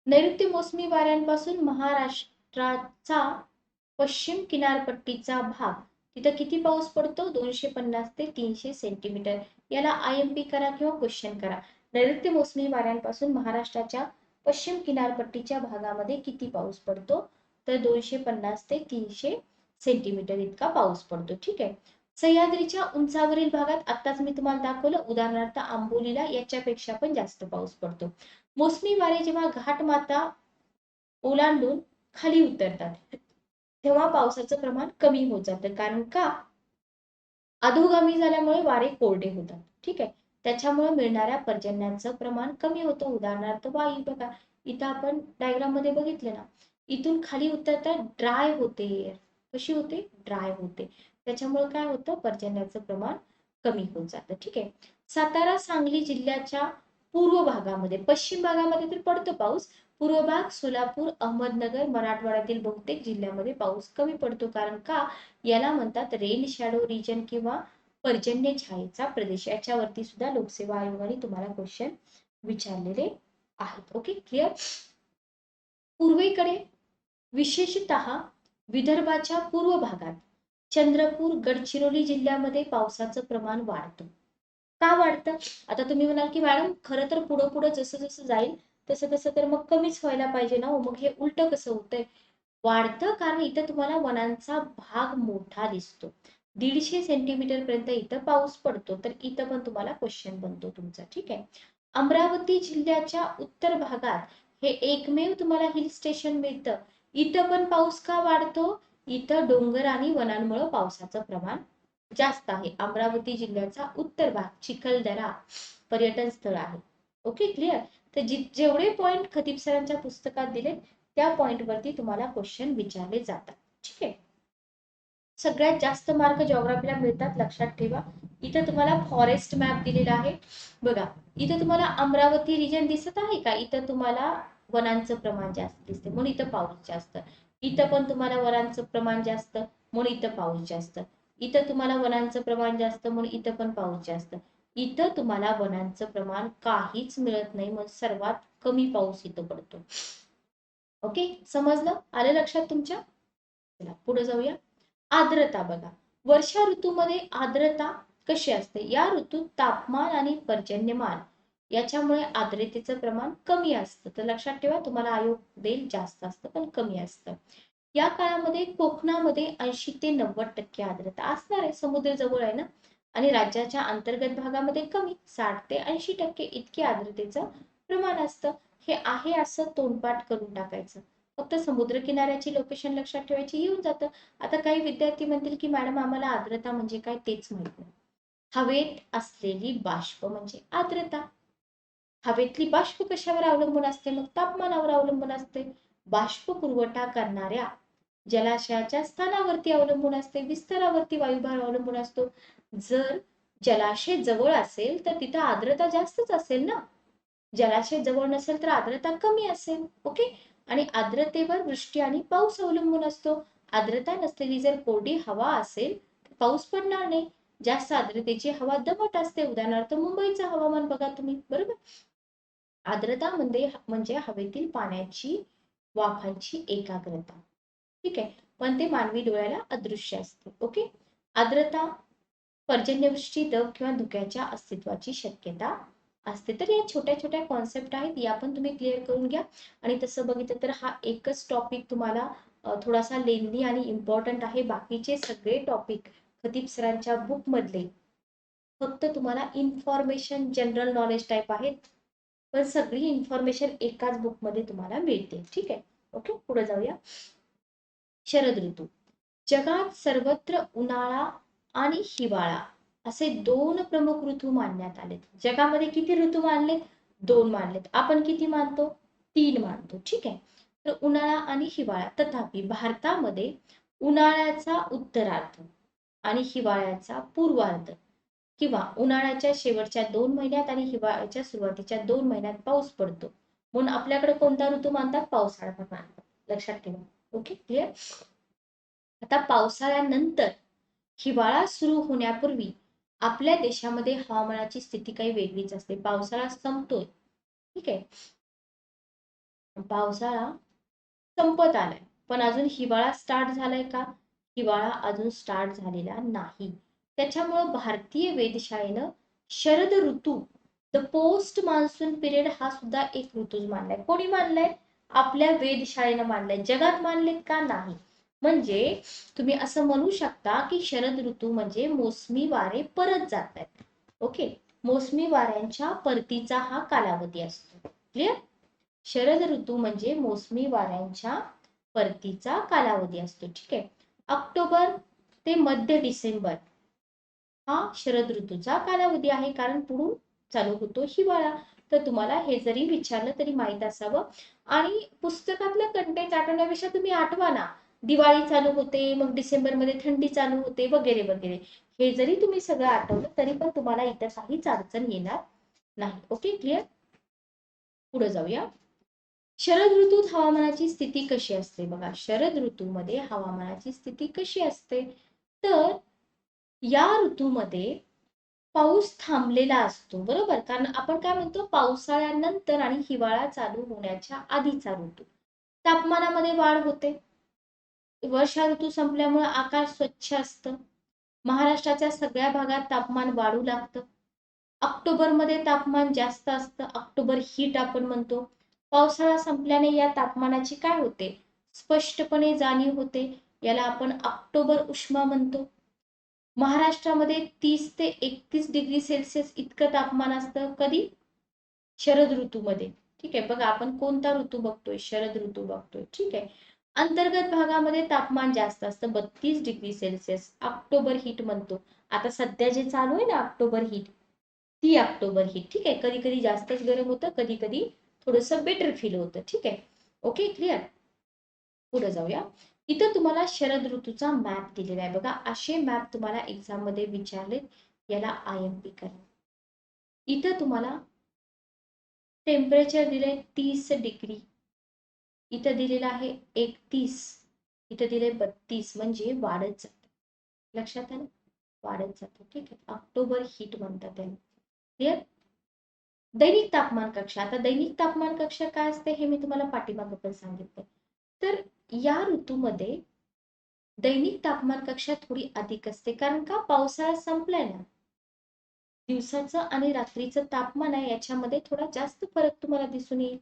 नैऋत्य मोसमी वाऱ्यांपासून महाराष्ट्राचा पश्चिम किनारपट्टीचा भाग, तिथं किती पाऊस पडतो, 250 ते 300 सेंटीमीटर. याला IMP करा किंवा क्वेश्चन करा. नैऋत्य मोसमी वाऱ्यांपासून महाराष्ट्राच्या पश्चिम किनारपट्टीच्या भागामध्ये किती पाऊस पडतो, तर 250 ते 300 सेंटीमीटर इतका पाऊस पडतो, ठीक आहे. सह्याद्रीच्या उंचावरील भागात आताच मी तुम्हाला दाखवलं, उदाहरणार्थ आंबोलीला याच्यापेक्षा पण जास्त पाऊस पडतो. मोसमी वारे जेव्हा घाटमाता ओलांडून खाली उतरतात, तेव्हा पावसाचं प्रमाण कमी होत जातं, कारण का, अधोगामी झाल्यामुळे वारे कोरडे होतात, ठीक आहे. त्याच्यामुळे मिळणाऱ्या पर्जन्यांचं प्रमाण कमी होतं. उदाहरणार्थ वायू बघा, इथं आपण डायग्राम मध्ये बघितले ना, इथून खाली उतरतात, ड्राय होते एअर, कशी होते, ड्राय होते. त्याच्यामुळे काय होतं, पर्जन्याचं प्रमाण कमी होत जातं, ठीक आहे. सातारा सांगली जिल्ह्याच्या पूर्व भागामध्ये, पश्चिम भागामध्ये तर पडतो पाऊस, पूर्व भाग, सोलापूर, अहमदनगर, मराठवाड्यातील बहुतेक जिल्ह्यामध्ये पाऊस कमी पडतो, कारण का, याला म्हणतात रेन शॅडो रिजन किंवा पर्जन्य छायेचा प्रदेश, याच्यावरती सुद्धा लोकसेवा आयोगाने तुम्हाला क्वेश्चन विचारलेले आहेत. Okay, clear. पूर्वेकडे विशेषतः विदर्भाच्या पूर्व भागात चंद्रपूर, गडचिरोली जिल्ह्यामध्ये पावसाचं प्रमाण वाढतं. का वाढतं? आता तुम्ही म्हणाल की मॅडम खरं तर पुढं पुढं जसं जसं जाईल तसं तसं तर मग कमीच व्हायला पाहिजे ना, मग हे उलट कसं होतंय? वाढतं कारण इथं तुम्हाला वनांचा भाग मोठा दिसतो. 150 सेंटीमीटर पर्यंत इथं पाऊस पडतो. तर इथं पण तुम्हाला क्वेश्चन बनतो तुमचा. ठीक आहे. अमरावती जिल्ह्याच्या उत्तर भागात हे एकमेव तुम्हाला हिल स्टेशन मिळतं. इथं पण पाऊस का वाढतो? इथं डोंगर आणि वनांमुळे पावसाचं प्रमाण जास्त आहे. अमरावती जिल्ह्याचा उत्तर भाग चिखलदरा पर्यटन स्थळ आहे. Okay, clear. तर जेवढे पॉइंट खतीब सरांच्या पुस्तकात दिले त्या पॉइंट वरती तुम्हाला क्वेश्चन विचारले जातात. ठीक आहे. सगळ्यात जास्त मार्क जिओग्राफीला मिळतात, लक्षात ठेवा. इथं तुम्हाला फॉरेस्ट मॅप दिलेला आहे बघा. इथं तुम्हाला अमरावती रिजन दिसत आहे का? इथं तुम्हाला वनांचं प्रमाण जास्त दिसते म्हणून इथं पाऊस जास्त. इथं पण तुम्हाला वनांचं प्रमाण जास्त म्हणून इथं पाऊस जास्त. इथं तुम्हाला वनांचं प्रमाण जास्त म्हणून इथं पण पाऊस जास्त. इथं तुम्हाला वनांचं प्रमाण काहीच मिळत नाही म्हणून सर्वात कमी पाऊस इथं पडतो. ओके, समजलं? आलं लक्षात तुमच्या? चला पुढे जाऊया. आर्द्रता बघा. वर्षा ऋतूमध्ये आर्द्रता कशी असते? या ऋतूत तापमान आणि पर्जन्यमान याच्यामुळे आर्द्रतेचं प्रमाण कमी असतं. तर लक्षात ठेवा, तुम्हाला आयोग देईल जास्त असतं पण कमी असतं. या काळामध्ये कोकणामध्ये 80 ते 90% आर्द्रता असणार आहे, समुद्र जवळ आहे ना. आणि राज्याच्या अंतर्गत भागामध्ये कमी 60 ते 80% इतके आर्द्रतेचं प्रमाण असतं. हे आहे असं तोंडपाठ करून टाकायचं. फक्त समुद्र किनाऱ्याची लोकेशन लक्षात ठेवायची, येऊन जातं. आता काही विद्यार्थी म्हणतील की मॅडम आम्हाला आर्द्रता म्हणजे काय तेच माहित नाही. हवेत असलेली बाष्प म्हणजे आर्द्रता. हवेतली बाष्प कशावर अवलंबून असते? मग तापमानावर अवलंबून असते. बाष्प पुरवठा करणाऱ्या जलाशयाच्या स्थानावरती अवलंबून असते, विस्तारावरती वायुभार अवलंबून असतो. जर जलाशय जवळ असेल तर तिथं आर्द्रता जास्तच असेल ना. जलाशय जवळ नसेल तर आर्द्रता कमी असेल. ओके. आणि आर्द्रतेवर वृष्टी आणि पाऊस अवलंबून असतो. आर्द्रता नसलेली जर कोरडी हवा असेल तर पाऊस पडणार नाही. जास्त आर्द्रतेची हवा दमट असते. उदाहरणार्थ मुंबईचं हवामान बघा तुम्ही, बरोबर. आर्द्रता म्हणजे हवेतील पाण्याची वाफांची एकाग्रता. ठीक आहे. पण ते मानवी डोळ्याला अदृश्य असते. ओके. आर्द्रता पर्जन्यवृष्टी, दव किंवा धुक्याच्या अस्तित्वाची शक्यता असते. तर या छोट्या छोट्या कॉन्सेप्ट आहेत, या पण तुम्ही क्लिअर करून घ्या. आणि तसं बघितलं तर हा एकच टॉपिक तुम्हाला थोडासा लेंदी आणि इम्पॉर्टंट आहे. बाकीचे सगळे टॉपिक खतीब सरांच्या बुक मधले फक्त तुम्हाला इन्फॉर्मेशन जनरल नॉलेज टाईप आहेत, पण सगळी इन्फॉर्मेशन एकाच बुक मध्ये तुम्हाला मिळते. ठीक आहे. ओके, पुढे जाऊया. शरद ऋतू. जगात सर्वत्र उन्हाळा आणि हिवाळा असे दोन प्रमुख ऋतू मानण्यात आलेत. जगामध्ये किती ऋतू मानलेत? दोन मानलेत. आपण किती मानतो? तीन मानतो. ठीक आहे. तर उन्हाळा आणि हिवाळा. तथापि भारतामध्ये उन्हाळ्याचा उत्तरार्ध आणि हिवाळ्याचा पूर्वार्ध किंवा उन्हाळ्याच्या शेवटच्या 2 महिन्यात आणि हिवाळ्याच्या सुरुवातीच्या 2 महिन्यात पाऊस पडतो. म्हणून आपल्याकडे कोणता ऋतू मानतात? पावसाळा पण मानतात. लक्षात ठेवा. Okay, clear. आता पावसाळ्यानंतर हिवाळा सुरू होण्यापूर्वी आपल्या देशामध्ये हवामानाची स्थिती काही वेगळीच असते. पावसाळा संपतोय. ठीक आहे. पावसाळा संपत आलाय पण अजून हिवाळा स्टार्ट झालाय का? हिवाळा अजून स्टार्ट झालेला नाही. त्याच्यामुळं भारतीय वेधशाळेनं शरद ऋतू, द पोस्ट मान्सून पिरियड हा सुद्धा एक ऋतूच मानलाय. कोणी मानलाय? आपल्या वेधशाळेनं मानलाय. जगात मानलेत का? नाही. म्हणजे तुम्ही असं म्हणू शकता की शरद ऋतू म्हणजे मोसमी वारे परत जात आहेत. ओके. मोसमी वाऱ्यांच्या परतीचा हा कालावधी असतो. क्लिअर. शरद ऋतू म्हणजे मोसमी वाऱ्यांच्या परतीचा कालावधी असतो. ठीक आहे. ऑक्टोबर ते मध्य डिसेंबर हा शरद ऋतूचा कालावधी आहे, कारण पुढून चालू होतो हिवाळा. तर तुम्हाला हे जरी विचारलं तरी माहित असावं. आणि पुस्तकातलं कंटेंट आठवण्यापेक्षा तुम्ही आठवा ना. दिवाळी चालू होते, मग डिसेंबर मध्ये थंडी चालू होते, वगैरे वगैरे. हे जरी तुम्ही सगळं आठवलं तरी पण तुम्हाला इथं काहीच अडचण येणार नाही. Okay, clear. पुढे जाऊया. शरद ऋतूत हवामानाची स्थिती कशी असते? बघा, शरद ऋतूमध्ये हवामानाची स्थिती कशी असते? तर या ऋतूमध्ये पाऊस थांबलेला असतो, बरोबर? कारण आपण काय म्हणतो, पावसाळ्यानंतर आणि हिवाळा चालू होण्याच्या आधीचा ऋतू. तापमानामध्ये वाढ होते. वर्षा ऋतू संपल्यामुळे आकाश स्वच्छ असतं. महाराष्ट्राच्या सगळ्या भागात तापमान वाढू लागतं. ऑक्टोबरमध्ये तापमान जास्त असतं. ऑक्टोबर हीट आपण म्हणतो. पावसाळा संपल्याने या तापमानाची काय होते? स्पष्टपणे जाणीव होते. याला आपण ऑक्टोबर उष्मा म्हणतो. महाराष्ट्रामध्ये 30 ते 31 डिग्री सेल्सिअस इतकं तापमान असतं. कधी? शरद ऋतूमध्ये. ठीक आहे. बघा आपण कोणता ऋतू बघतोय? शरद ऋतू बघतोय. ठीक आहे. अंतर्गत भागामध्ये तापमान जास्त असतं, 32 डिग्री सेल्सिअस. ऑक्टोबर हीट म्हणतो. आता सध्या जे चालू आहे ना ऑक्टोबर हीट, ती ऑक्टोबर हीट. ठीक आहे. कधी कधी जास्तच गरम होतं, कधी कधी थोडंसं बेटर फील होतं. ठीक आहे. Okay, clear. पुढे जाऊया. इथं तुम्हाला शरद ऋतूचा मॅप दिलेला आहे बघा. असे मॅप तुम्हाला एक्झाम मध्ये विचारले, याला IMP करा. इथं तुम्हाला टेम्परेचर दिलंय 30 डिग्री, इथं दिलेलं आहे 31, इथं दिले 32, म्हणजे वाढत जातं. लक्षात आलं? वाढत जातं. ठीक आहे. ऑक्टोबर हीट म्हणतात त्याला. क्लिअर. दैनिक तापमान कक्षा. आता दैनिक तापमान कक्षा काय असते हे मी तुम्हाला पाठीमागं पण सांगितलं. तर या ऋतूमध्ये दैनिक तापमान कक्षा थोडी अधिक असते, कारण का? पावसाळा संपलाय ना. दिवसाचं आणि रात्रीचं तापमान आहे याच्यामध्ये थोडा जास्त फरक तुम्हाला दिसून येईल.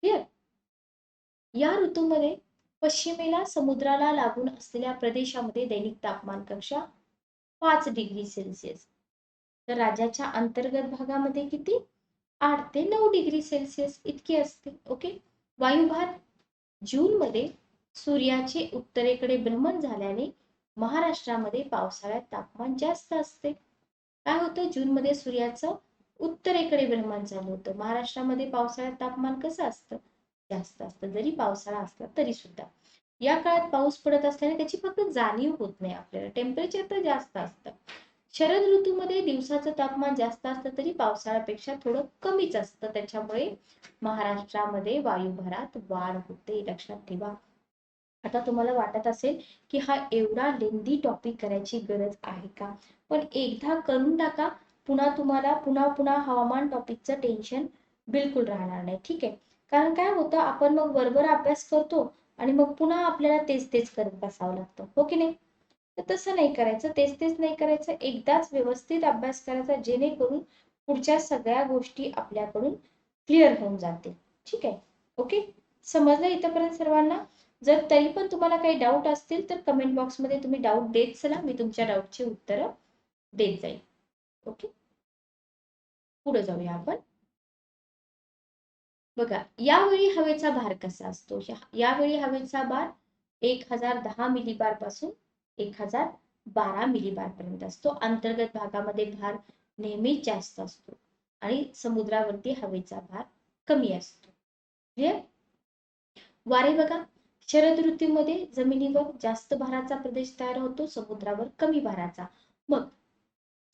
क्लिअर. या ऋतूमध्ये पश्चिमेला समुद्राला लागून असलेल्या प्रदेशामध्ये दैनिक तापमान कक्षा 5 डिग्री सेल्सिअस. तर राज्याच्या अंतर्गत भागामध्ये किती? 8 ते 9 डिग्री सेल्सिअस इतकी असते. ओके. वायुभार. जूनमध्ये सूर्याचे उत्तरेकडे भ्रमण झाल्याने महाराष्ट्रामध्ये पावसाळ्यात तापमान जास्त असते. काय होतं? जूनमध्ये सूर्याचं उत्तरेकडे भ्रमण चालू होतं. महाराष्ट्रामध्ये पावसाळ्यात तापमान कसं असतं? जास्त असतं, जरी पावसाळा असला तरी सुद्धा. या काळात पाऊस पडत असल्याने त्याची फक्त जाणीव होत नाही आपल्याला. टेम्परेचर तर जास्त असतं. शरद ऋतूमध्ये दिवसाचं तापमान जास्त असतं तरी पावसाळ्यापेक्षा थोडं कमीच असतं. त्याच्यामुळे महाराष्ट्रामध्ये वायुभारात वाढ होते. लक्षात ठेवा. आता तुम्हाला वाटत असेल की हा एवढा लेंदी टॉपिक करायची गरज आहे का? पण एकदा करून टाका. पुन्हा तुम्हाला पुन्हा पुन्हा हवामान टॉपिकचं टेन्शन बिलकुल राहणार नाही. ठीक आहे. कारण काय होतं, आपण मग बरोबर अभ्यास करतो आणि मग पुन्हा आपल्याला तेच तेच करत बसावं लागतं, हो की नाही? तर तसं नाही करायचं, तेच तेच नाही करायचं. एकदाच व्यवस्थित अभ्यास करायचा, जेणेकरून पुढच्या सगळ्या गोष्टी आपल्याकडून क्लिअर होऊन जातील. ठीक आहे. ओके. समजलं इथपर्यंत सर्वांना? जर तरी पण तुम्हाला काही डाऊट असतील तर कमेंट बॉक्समध्ये तुम्ही डाऊट देत चला, मी तुमच्या डाऊटची उत्तरं देत जाईल. ओके. पुढे जाऊया आपण. बघा, यावेळी हवेचा भार कसा असतो? यावेळी हवेचा भार 1010 मिलीबार पासून 1012 मिलीबार पर्यंत असतो. अंतर्गत भागामध्ये भार नेहमीच जास्त असतो आणि समुद्रावरती हवेचा भार कमी असतो. क्लिअर. वारे बघा, शरद ऋतूमध्ये जमिनीवर जास्त भाराचा प्रदेश तयार होतो, समुद्रावर कमी भाराचा. मग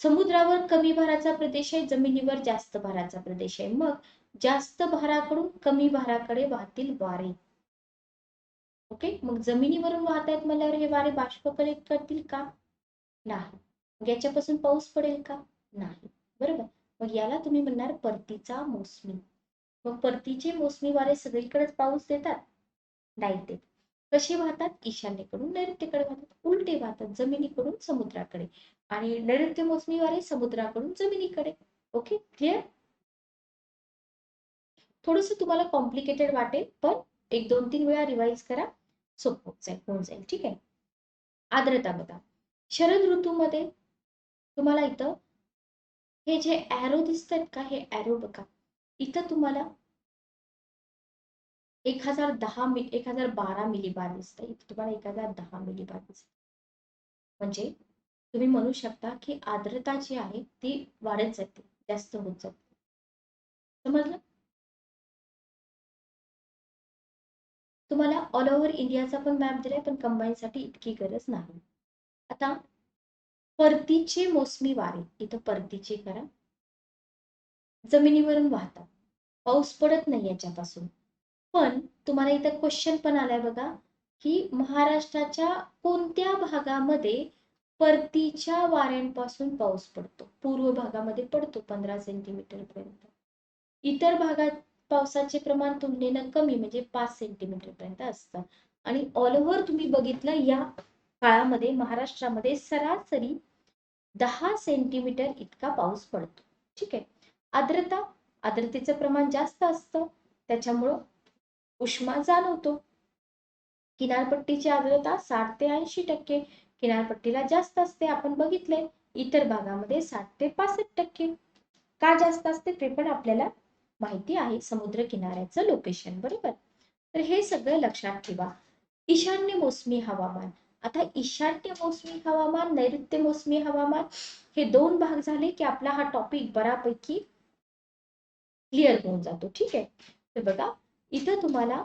समुद्रावर कमी भाराचा प्रदेश आहे, जमिनीवर जास्त भाराचा प्रदेश आहे. मग जास्त भाराकडून कमी भाराकडे वाहतील वारे. ओके. मग जमिनीवरून वाहत आहेत म्हणल्यावर हे वारे बाष्प कलेक्ट करतील का? नाही. मग याच्यापासून पाऊस पडेल का? नाही. बरोबर. मग याला तुम्ही म्हणणार परतीचा मोसमी. मग परतीचे मोसमी वारे सगळीकडेच पाऊस देतात? नाही देत. कसे वाहतात? ईशान्येकडून नैऋत्येकडे वाहतात. उलटे वाहतात, जमिनीकडून समुद्राकडे. आणि नैऋत्य मोसमी वारे समुद्राकडून जमिनीकडे. Okay, clear. थोडस तुम्हाला कॉम्प्लिकेटेड वाटेल, पण 1 2 3 वेळा रिवाइज करा, सोपं होऊन जाईल. ठीक आहे. आर्द्रता बघा, शरद ऋतूमध्ये तुम्हाला इथं हे जे ॲरो दिसतात का, हे ॲरो बघा. इथं तुम्हाला 1012 मिलीबार दिसतं. इथं तुम्हाला 1010 मिलीबार दिसतं. म्हणजे तुम्ही म्हणू शकता की आर्द्रता जी आहे ती वाढत जाते, जास्त होत जाते. समजलं? तुम्हाला ऑल ओव्हर इंडियाचा पण मॅप दिलाय, पण कंबाईन साठी इतकी गरज नाही. आता परतीचे मोसमी वारे, इथं परतीचे करा, जमिनीवरून वाहतात, पाऊस पडत नाही याच्यापासून. पण तुम्हाला इथं क्वेश्चन पण आलाय बघा, की महाराष्ट्राच्या कोणत्या भागामध्ये परतीच्या वाऱ्यांपासून पाऊस पडतो. पूर्व भागामध्ये पडतो 15 सेंटीमीटर पर्यंत. इतर भागात पावसाचे प्रमाण तुलनेनं कमी म्हणजे 5 सेंटीमीटर पर्यंत असतं. आणि ऑल ओव्हर तुम्ही बघितलं या काळामध्ये महाराष्ट्रामध्ये सरासरी 10 सेंटीमीटर इतका पाऊस पडतो. ठीक आहे. आर्द्रतेचं प्रमाण जास्त असतं, त्याच्यामुळं उष्मा जाणवतो. किनारपट्टीची आर्द्रता 60 ते 80%. किनारपट्टीला जास्त असते, आपण बघितले. इतर भागामध्ये 60 ते 65%. का जास्त असते ते पण आपल्याला माहिती आहे, समुद्र किनाऱ्याचं लोकेशन, बरोबर. तर हे सगळं लक्षात ठेवा. ईशान्य मोसमी हवामान. आता ईशान्य मोसमी हवामान, नैऋत्य मोसमी हवामान हे दोन भाग झाले की आपला हा टॉपिक बऱ्यापैकी क्लिअर होऊन जातो. ठीक आहे. तर बघा, इथं तुम्हाला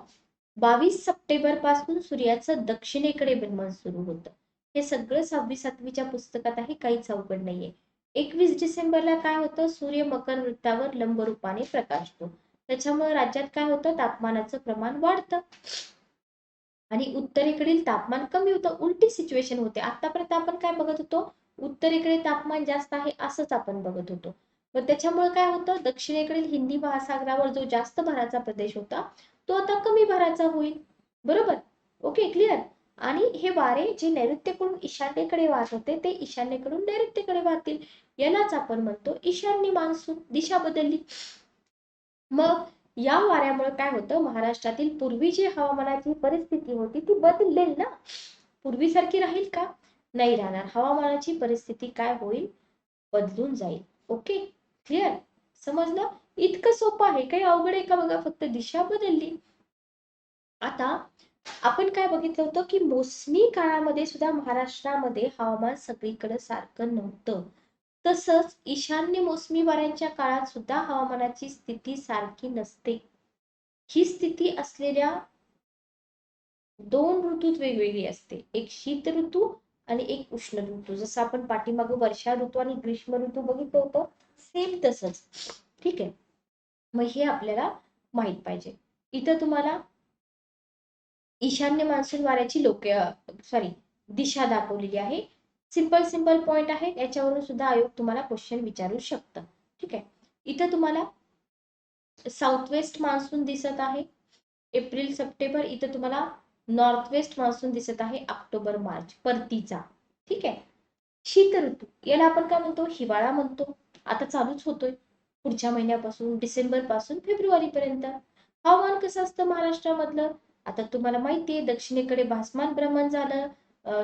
22 सप्टेंबर पासून सूर्याचं दक्षिणेकडे भ्रमण सुरू होतं. हे सगळं 6वी-7वीच्या पुस्तकात आहे, काहीच अवघड नाहीये. 21 डिसेंबरला काय होतं, सूर्य मकर वृत्तावर लंब रूपाने प्रकाशतो. त्याच्यामुळे राज्यात काय होतं, तापमानाचं प्रमाण वाढतं आणि उत्तरेकडील तापमान कमी होतं. उलटी सिच्युएशन होते. आतापर्यंत आपण काय बघत होतो, उत्तरेकडे तापमान जास्त आहे असंच आपण बघत होतो. मग त्याच्यामुळे काय होतं, दक्षिणेकडील हिंदी महासागरावर जो जास्त भराचा प्रदेश होता तो आता कमी भराचा होईल. बरोबर. Okay, clear. आणि हे वारे जे नैऋत्येकडून ईशान्येकडे वाहत होते ते ईशान्येकडून नैऋत्येकडे वाहतील. यालाच आपण म्हणतो ईशान्य मान्सून. दिशा बदलली. मग या वाऱ्यामुळे काय होतं, महाराष्ट्रातील पूर्वी जी हवामानाची परिस्थिती होती ती बदलेल ना. पूर्वीसारखी राहील का, नाही राहणार. हवामानाची परिस्थिती काय होईल, बदलून जाईल. Okay, clear. समजलं. इतकं सोपं आहे, काही अवघड आहे का बघा, फक्त दिशा बदलली. आता आपण काय बघितलं होतं की मोसमी काळामध्ये सुद्धा महाराष्ट्रामध्ये हवामान सगळीकडे सारखं नव्हतं. तसंच ईशान्य मोसमी वाऱ्यांच्या काळात सुद्धा हवामानाची स्थिती सारखी नसते. ही स्थिती असलेल्या दोन ऋतूत वेगवेगळी असते, एक शीत ऋतू आणि एक उष्ण ऋतू. जसं आपण पाठीमागे वर्षा ऋतू आणि ग्रीष्म ऋतू बघितलं होतं, सेम तसंच. ठीक आहे. मग हे आपल्याला माहित पाहिजे. इथं तुम्हाला ईशान्य मान्सून वाऱ्याची दिशा दाखवलेली आहे. सिंपल सिंपल पॉइंट आहे, याच्यावरून सुद्धा आयोग तुम्हाला क्वेश्चन विचारू शकतं. ठीक आहे. इथं तुम्हाला साऊथ वेस्ट मान्सून दिसत आहे, एप्रिल सप्टेंबर. इथं तुम्हाला नॉर्थ वेस्ट मान्सून दिसत आहे, ऑक्टोबर मार्च, परतीचा. ठीक आहे. शीत ऋतू याला आपण काय म्हणतो, हिवाळा म्हणतो. आता चालूच होतोय पुढच्या महिन्यापासून, डिसेंबर पासून फेब्रुवारी पर्यंत. हवामान कसं असतं महाराष्ट्रामधलं, आता तुम्हाला माहिती आहे, दक्षिणेकडे भासमान भ्रमण झालं,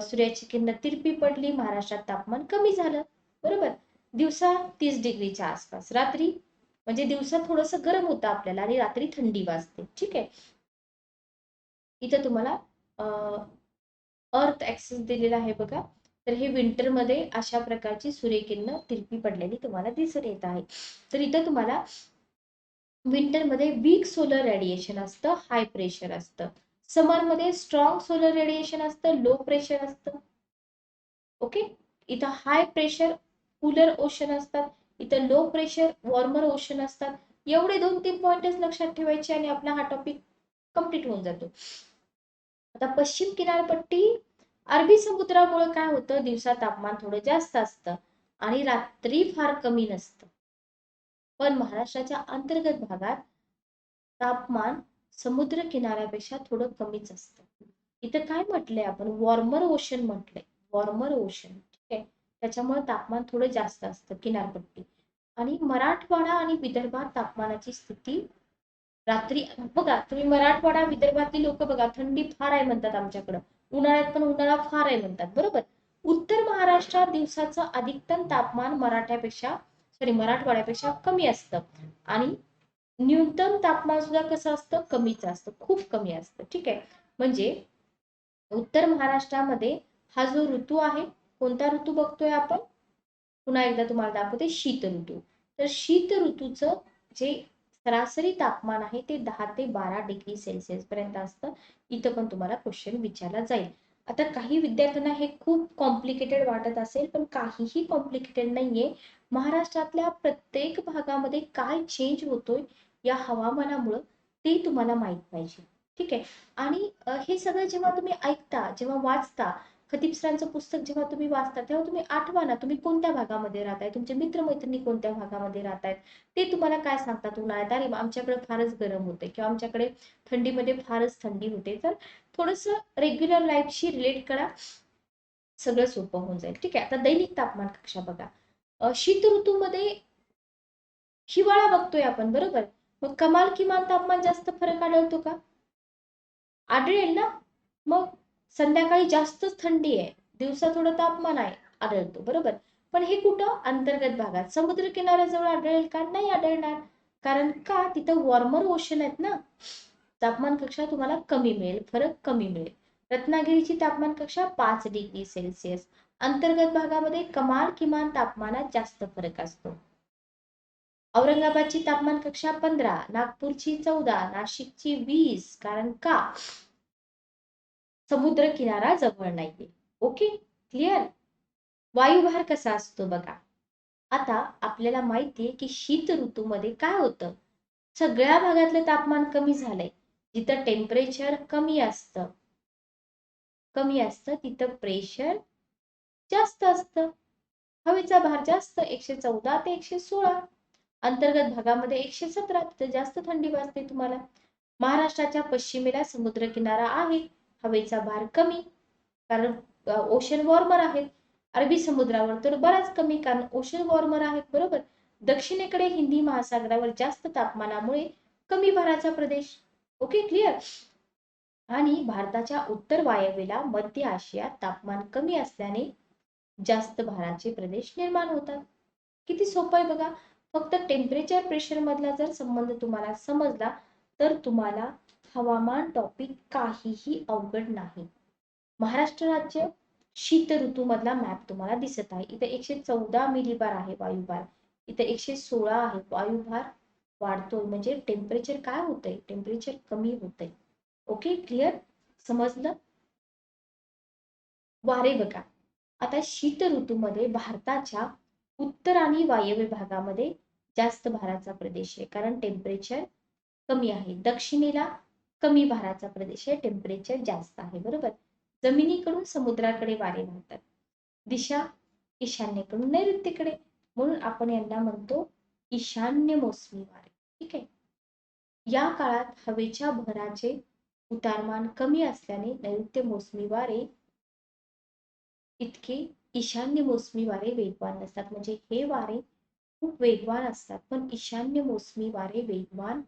सूर्याची किरण तिरपी पडली, महाराष्ट्रात तापमान कमी झालं. बरोबर. दिवसा 30 डिग्रीच्या आसपास, रात्री म्हणजे दिवसा थोडंसं गरम होतं आपल्याला आणि रात्री थंडी वाजते. ठीक आहे. इथं तुम्हाला अर्थ ऍक्सिस दिलेला आहे बघा. तर हे विंटर मध्ये अशा प्रकारची सूर्यकिरण तिरपी पडलेली तुम्हाला दिसून येत आहे. तर इथं तुम्हाला विंटर मध्ये वीक सोलर रेडिएशन असतं, हाय प्रेशर असतं. समर मध्ये स्ट्रॉंग सोलर रेडिएशन असतं, लो प्रेशर असतं. ओके. इथं हाय प्रेशर कूलर ओशन असतात, इथं लो प्रेशर वॉर्मर ओशन असतात. एवढे 2-3 पॉइंटच लक्षात ठेवायचे आणि आपला हा टॉपिक कम्प्लीट होऊन जातो. आता पश्चिम किनारपट्टी, अरबी समुद्रामुळे काय होतं, दिवसा तापमान थोडं जास्त असतं आणि रात्री फार कमी नसतं. पण महाराष्ट्राच्या अंतर्गत भागात तापमान समुद्र किनाऱ्यापेक्षा थोडं कमीच असतं. इथं काय म्हटलंय आपण, वॉर्मर ओशन म्हटलंय, वॉर्मर ओशन. ठीक आहे. त्याच्यामुळे तापमान थोडं जास्त असतं किनारपट्टी. आणि मराठवाडा आणि विदर्भात तापमानाची स्थिती रात्री बघा, तुम्ही मराठवाडा विदर्भातली लोक बघा, थंडी फार आहे म्हणतात आमच्याकडं, उन्हाळ्यात पण उन्हाळा फार आहे म्हणतात. बरोबर. उत्तर महाराष्ट्रात दिवसाचं अधिकतम तापमान मराठवाड्यापेक्षा कमी असतं आणि न्यूनतम तापमान सुद्धा कसं असतं, कमीच असतं, खूप कमी असतं. ठीक आहे. म्हणजे उत्तर महाराष्ट्रामध्ये हा जो ऋतू आहे, कोणता ऋतू बघतोय आपण, पुन्हा एकदा तुम्हाला दाखवते, शीत ऋतू. तर शीत ऋतूचं जे सरासरी तापमान आहे ते 10 ते 12 डिग्री सेल्सिअस पर्यंत असतं. इथं पण तुम्हाला क्वेश्चन विचारला जाईल. आता काही विद्यार्थ्यांना हे खूप कॉम्प्लिकेटेड वाटत असेल, पण काहीही कॉम्प्लिकेटेड नाहीये. महाराष्ट्रातल्या प्रत्येक भागामध्ये काय चेंज होतोय या हवामानामुळे ते तुम्हाला माहित पाहिजे. ठीक आहे. आणि हे सगळं जेव्हा तुम्ही ऐकता, जेव्हा वाचता, खतीब सरांचं पुस्तक जेव्हा तुम्ही वाचता तेव्हा तुम्ही आठवा ना, तुम्ही कोणत्या भागामध्ये राहताय, तुमचे मित्रमैत्रिणी कोणत्या भागामध्ये राहतायत, ते तुम्हाला काय सांगतात उन्हाळ्यात, अरे आमच्याकडे फारच गरम होते किंवा आमच्याकडे थंडीमध्ये फारच थंडी होते. तर थोडंसं रेग्युलर लाईफशी रिलेट करा, सगळं सोपं होऊन जाईल. ठीक आहे. आता दैनिक तापमान कक्षा बघा. शीत ऋतूमध्ये हिवाळा बघतोय आपण, बरोबर. मग कमाल किमान तापमान जास्त फरक आढळतो का? आढळेल ना. मग संध्याकाळी जास्तच थंडी आहे, दिवसा थोडं तापमान आहे, आढळतो, बरोबर. पण हे कुठं? अंतर्गत भागात. समुद्र किनाऱ्याजवळ आढळेल का? नाही आढळणार. कारण का? तिथं वॉर्मर ओशन आहेत ना. तापमान कक्षा तुम्हाला कमी मिळेल, फरक कमी मिळेल. रत्नागिरीची तापमान कक्षा 5 डिग्री सेल्सिअस. अंतर्गत भागामध्ये कमाल किमान तापमानात जास्त फरक असतो. औरंगाबादची तापमान कक्षा 15, नागपूरची 14, नाशिकची 20. कारण का? समुद्र किनारा जवळ नाहीये. Okay, clear. वायुभार कसा असतो बघा. आता आपल्याला माहितीये की शीत ऋतूमध्ये काय होतं, सगळ्या भागातलं तापमान कमी झालंय. जिथं टेम्परेचर कमी असतं तिथं प्रेशर जास्त असतं. हवेचा भार जास्त, 114 ते 116. अंतर्गत भागामध्ये 117, तिथे जास्त थंडी वाजते तुम्हाला. महाराष्ट्राच्या पश्चिमेला समुद्र किनारा आहे, हवेचा भार कमी, कारण ओशन वॉर्मर आहेत. अरबी समुद्रावर तर बराच कमी, कारण ओशन वॉर्मर आहेत, बरोबर. दक्षिणेकडे हिंदी महासागरावर जास्त तापमानामुळे कमी भाराचा प्रदेश. Okay, clear. आणि भारताच्या उत्तर वायव्येला मध्य आशियात तापमान कमी असल्याने जास्त भाराचे प्रदेश निर्माण होतात. किती सोपं आहे बघा. फक्त टेम्परेचर प्रेशर मधला जर संबंध तुम्हाला समजला तर तुम्हाला हवामान टॉपिक काहीही अवघड नाही. महाराष्ट्र राज्य शीत ऋतू मधला मॅप तुम्हाला दिसत आहे. इथे 114 मिलीबार आहे वायुभार, इथे 116 आहे. वायुभार वाढतोय म्हणजे टेम्परेचर काय होतंय, टेम्परेचर कमी होतंय. ओके, क्लिअर, समजलं. वारे बघा. आता शीत ऋतूमध्ये भारताच्या उत्तर आणि वायव्य भागामध्ये जास्त भाराचा प्रदेश आहे, कारण टेम्परेचर कमी आहे. दक्षिणेला कमी भाराचा प्रदेश आहे, टेम्परेचर जास्त आहे, बरोबर. जमिनीकडून समुद्राकडे वारे वाहतात. दिशा ईशान्येकडून नैऋत्येकडे, म्हणून आपण यांना म्हणतो ईशान्य मोसमी वारे. ठीक आहे. या काळात हवेच्या भराचे उतारमान कमी असल्याने नैऋत्य मोसमी वारे इतके ईशान्य मोसमी वारे वेगवान नसतात. म्हणजे हे वारे खूप वेगवान असतात, पण ईशान्य मोसमी वारे वेगवान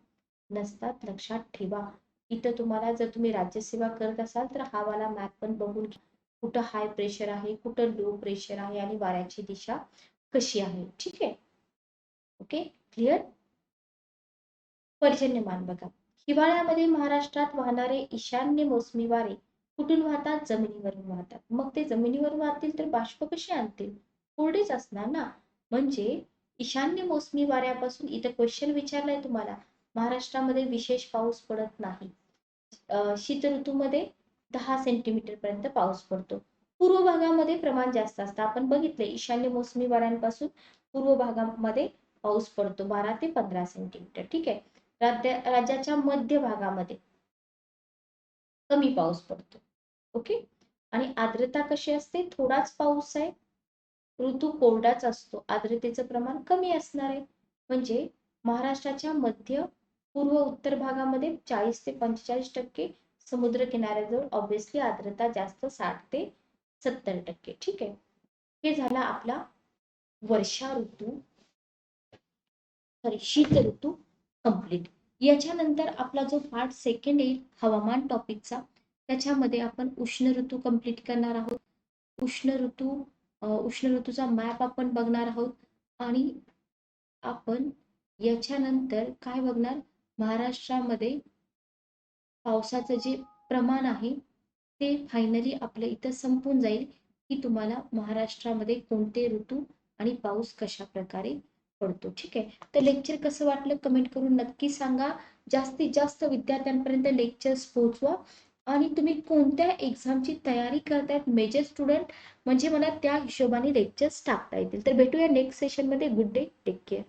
नसतात, लक्षात ठेवा. इथं तुम्हाला जर तुम्ही राज्यसेवा करत असाल तर हा वाला मॅप पण बघून घ्या, कुठं हाय प्रेशर आहे, कुठं लो प्रेशर आहे आणि वाऱ्याची दिशा कशी आहे. ठीक आहे. Okay, clear. पर्जन्यमान बघा. हिवाळ्यामध्ये महाराष्ट्रात वाहणारे ईशान्य मोसमी वारे कुठून वाहतात? जमिनीवरून वाहतात. मग ते जमिनीवरून वाहतील तर बाष्प कसे आणतील? कोरडेच असणार ना. म्हणजे ईशान्य मोसमी वाऱ्यापासून, इथं क्वेश्चन विचारलाय तुम्हाला, महाराष्ट्रामध्ये विशेष पाऊस पडत नाही. शीत ऋतूमध्ये 10 सेंटीमीटर पर्यंत पाऊस पडतो. पूर्व भागामध्ये प्रमाण जास्त असतं. आपण बघितले ईशान्य मोसमी वाऱ्यांपासून पूर्व भागामध्ये पाऊस पडतो 12 ते 15 सेंटीमीटर. ठीक आहे. राज्याच्या मध्य भागामध्ये कमी पाऊस पडतो. ओके. आणि आर्द्रता कशी असते? थोडाच पाऊस आहे, ऋतू कोरडाच असतो, आर्द्रतेचं प्रमाण कमी असणार आहे. म्हणजे महाराष्ट्राच्या मध्य पूर्व उत्तर भागामध्ये 40 ते 45%, समुद्र किनाऱ्याजवळ ऑब्विसली आर्द्रता जास्त, 60 ते 70%. ठीक आहे. हे झाला आपला वर्षा ऋतू, सॉरी शीत ऋतू कंप्लीट. याच्यानंतर आपला जो पार्ट सेकंड येईल हवामान टॉपिकचा, त्याच्यामध्ये आपण उष्ण ऋतू कंप्लीट करणार आहोत. उष्ण ऋतूचा मॅप आपण बघणार आहोत. आणि आपण याच्यानंतर काय बघणार? महाराष्ट्रामध्ये पावसाचं जे प्रमाण आहे ते फायनली आपलं इथं संपून जाईल, की तुम्हाला महाराष्ट्रामध्ये कोणते ऋतू आणि पाऊस कशा प्रकारे पडतो. ठीक आहे. तर लेक्चर कसं वाटलं कमेंट करून नक्की सांगा. जास्तीत जास्त विद्यार्थ्यांपर्यंत लेक्चर्स पोहोचवा. आणि तुम्ही कोणत्या एक्झामची तयारी करतायत मेजर स्टुडंट, म्हणजे मला त्या हिशोबाने लेक्चर्स टाकता येतील. तर भेटूया नेक्स्ट सेशनमध्ये. Good day, take care.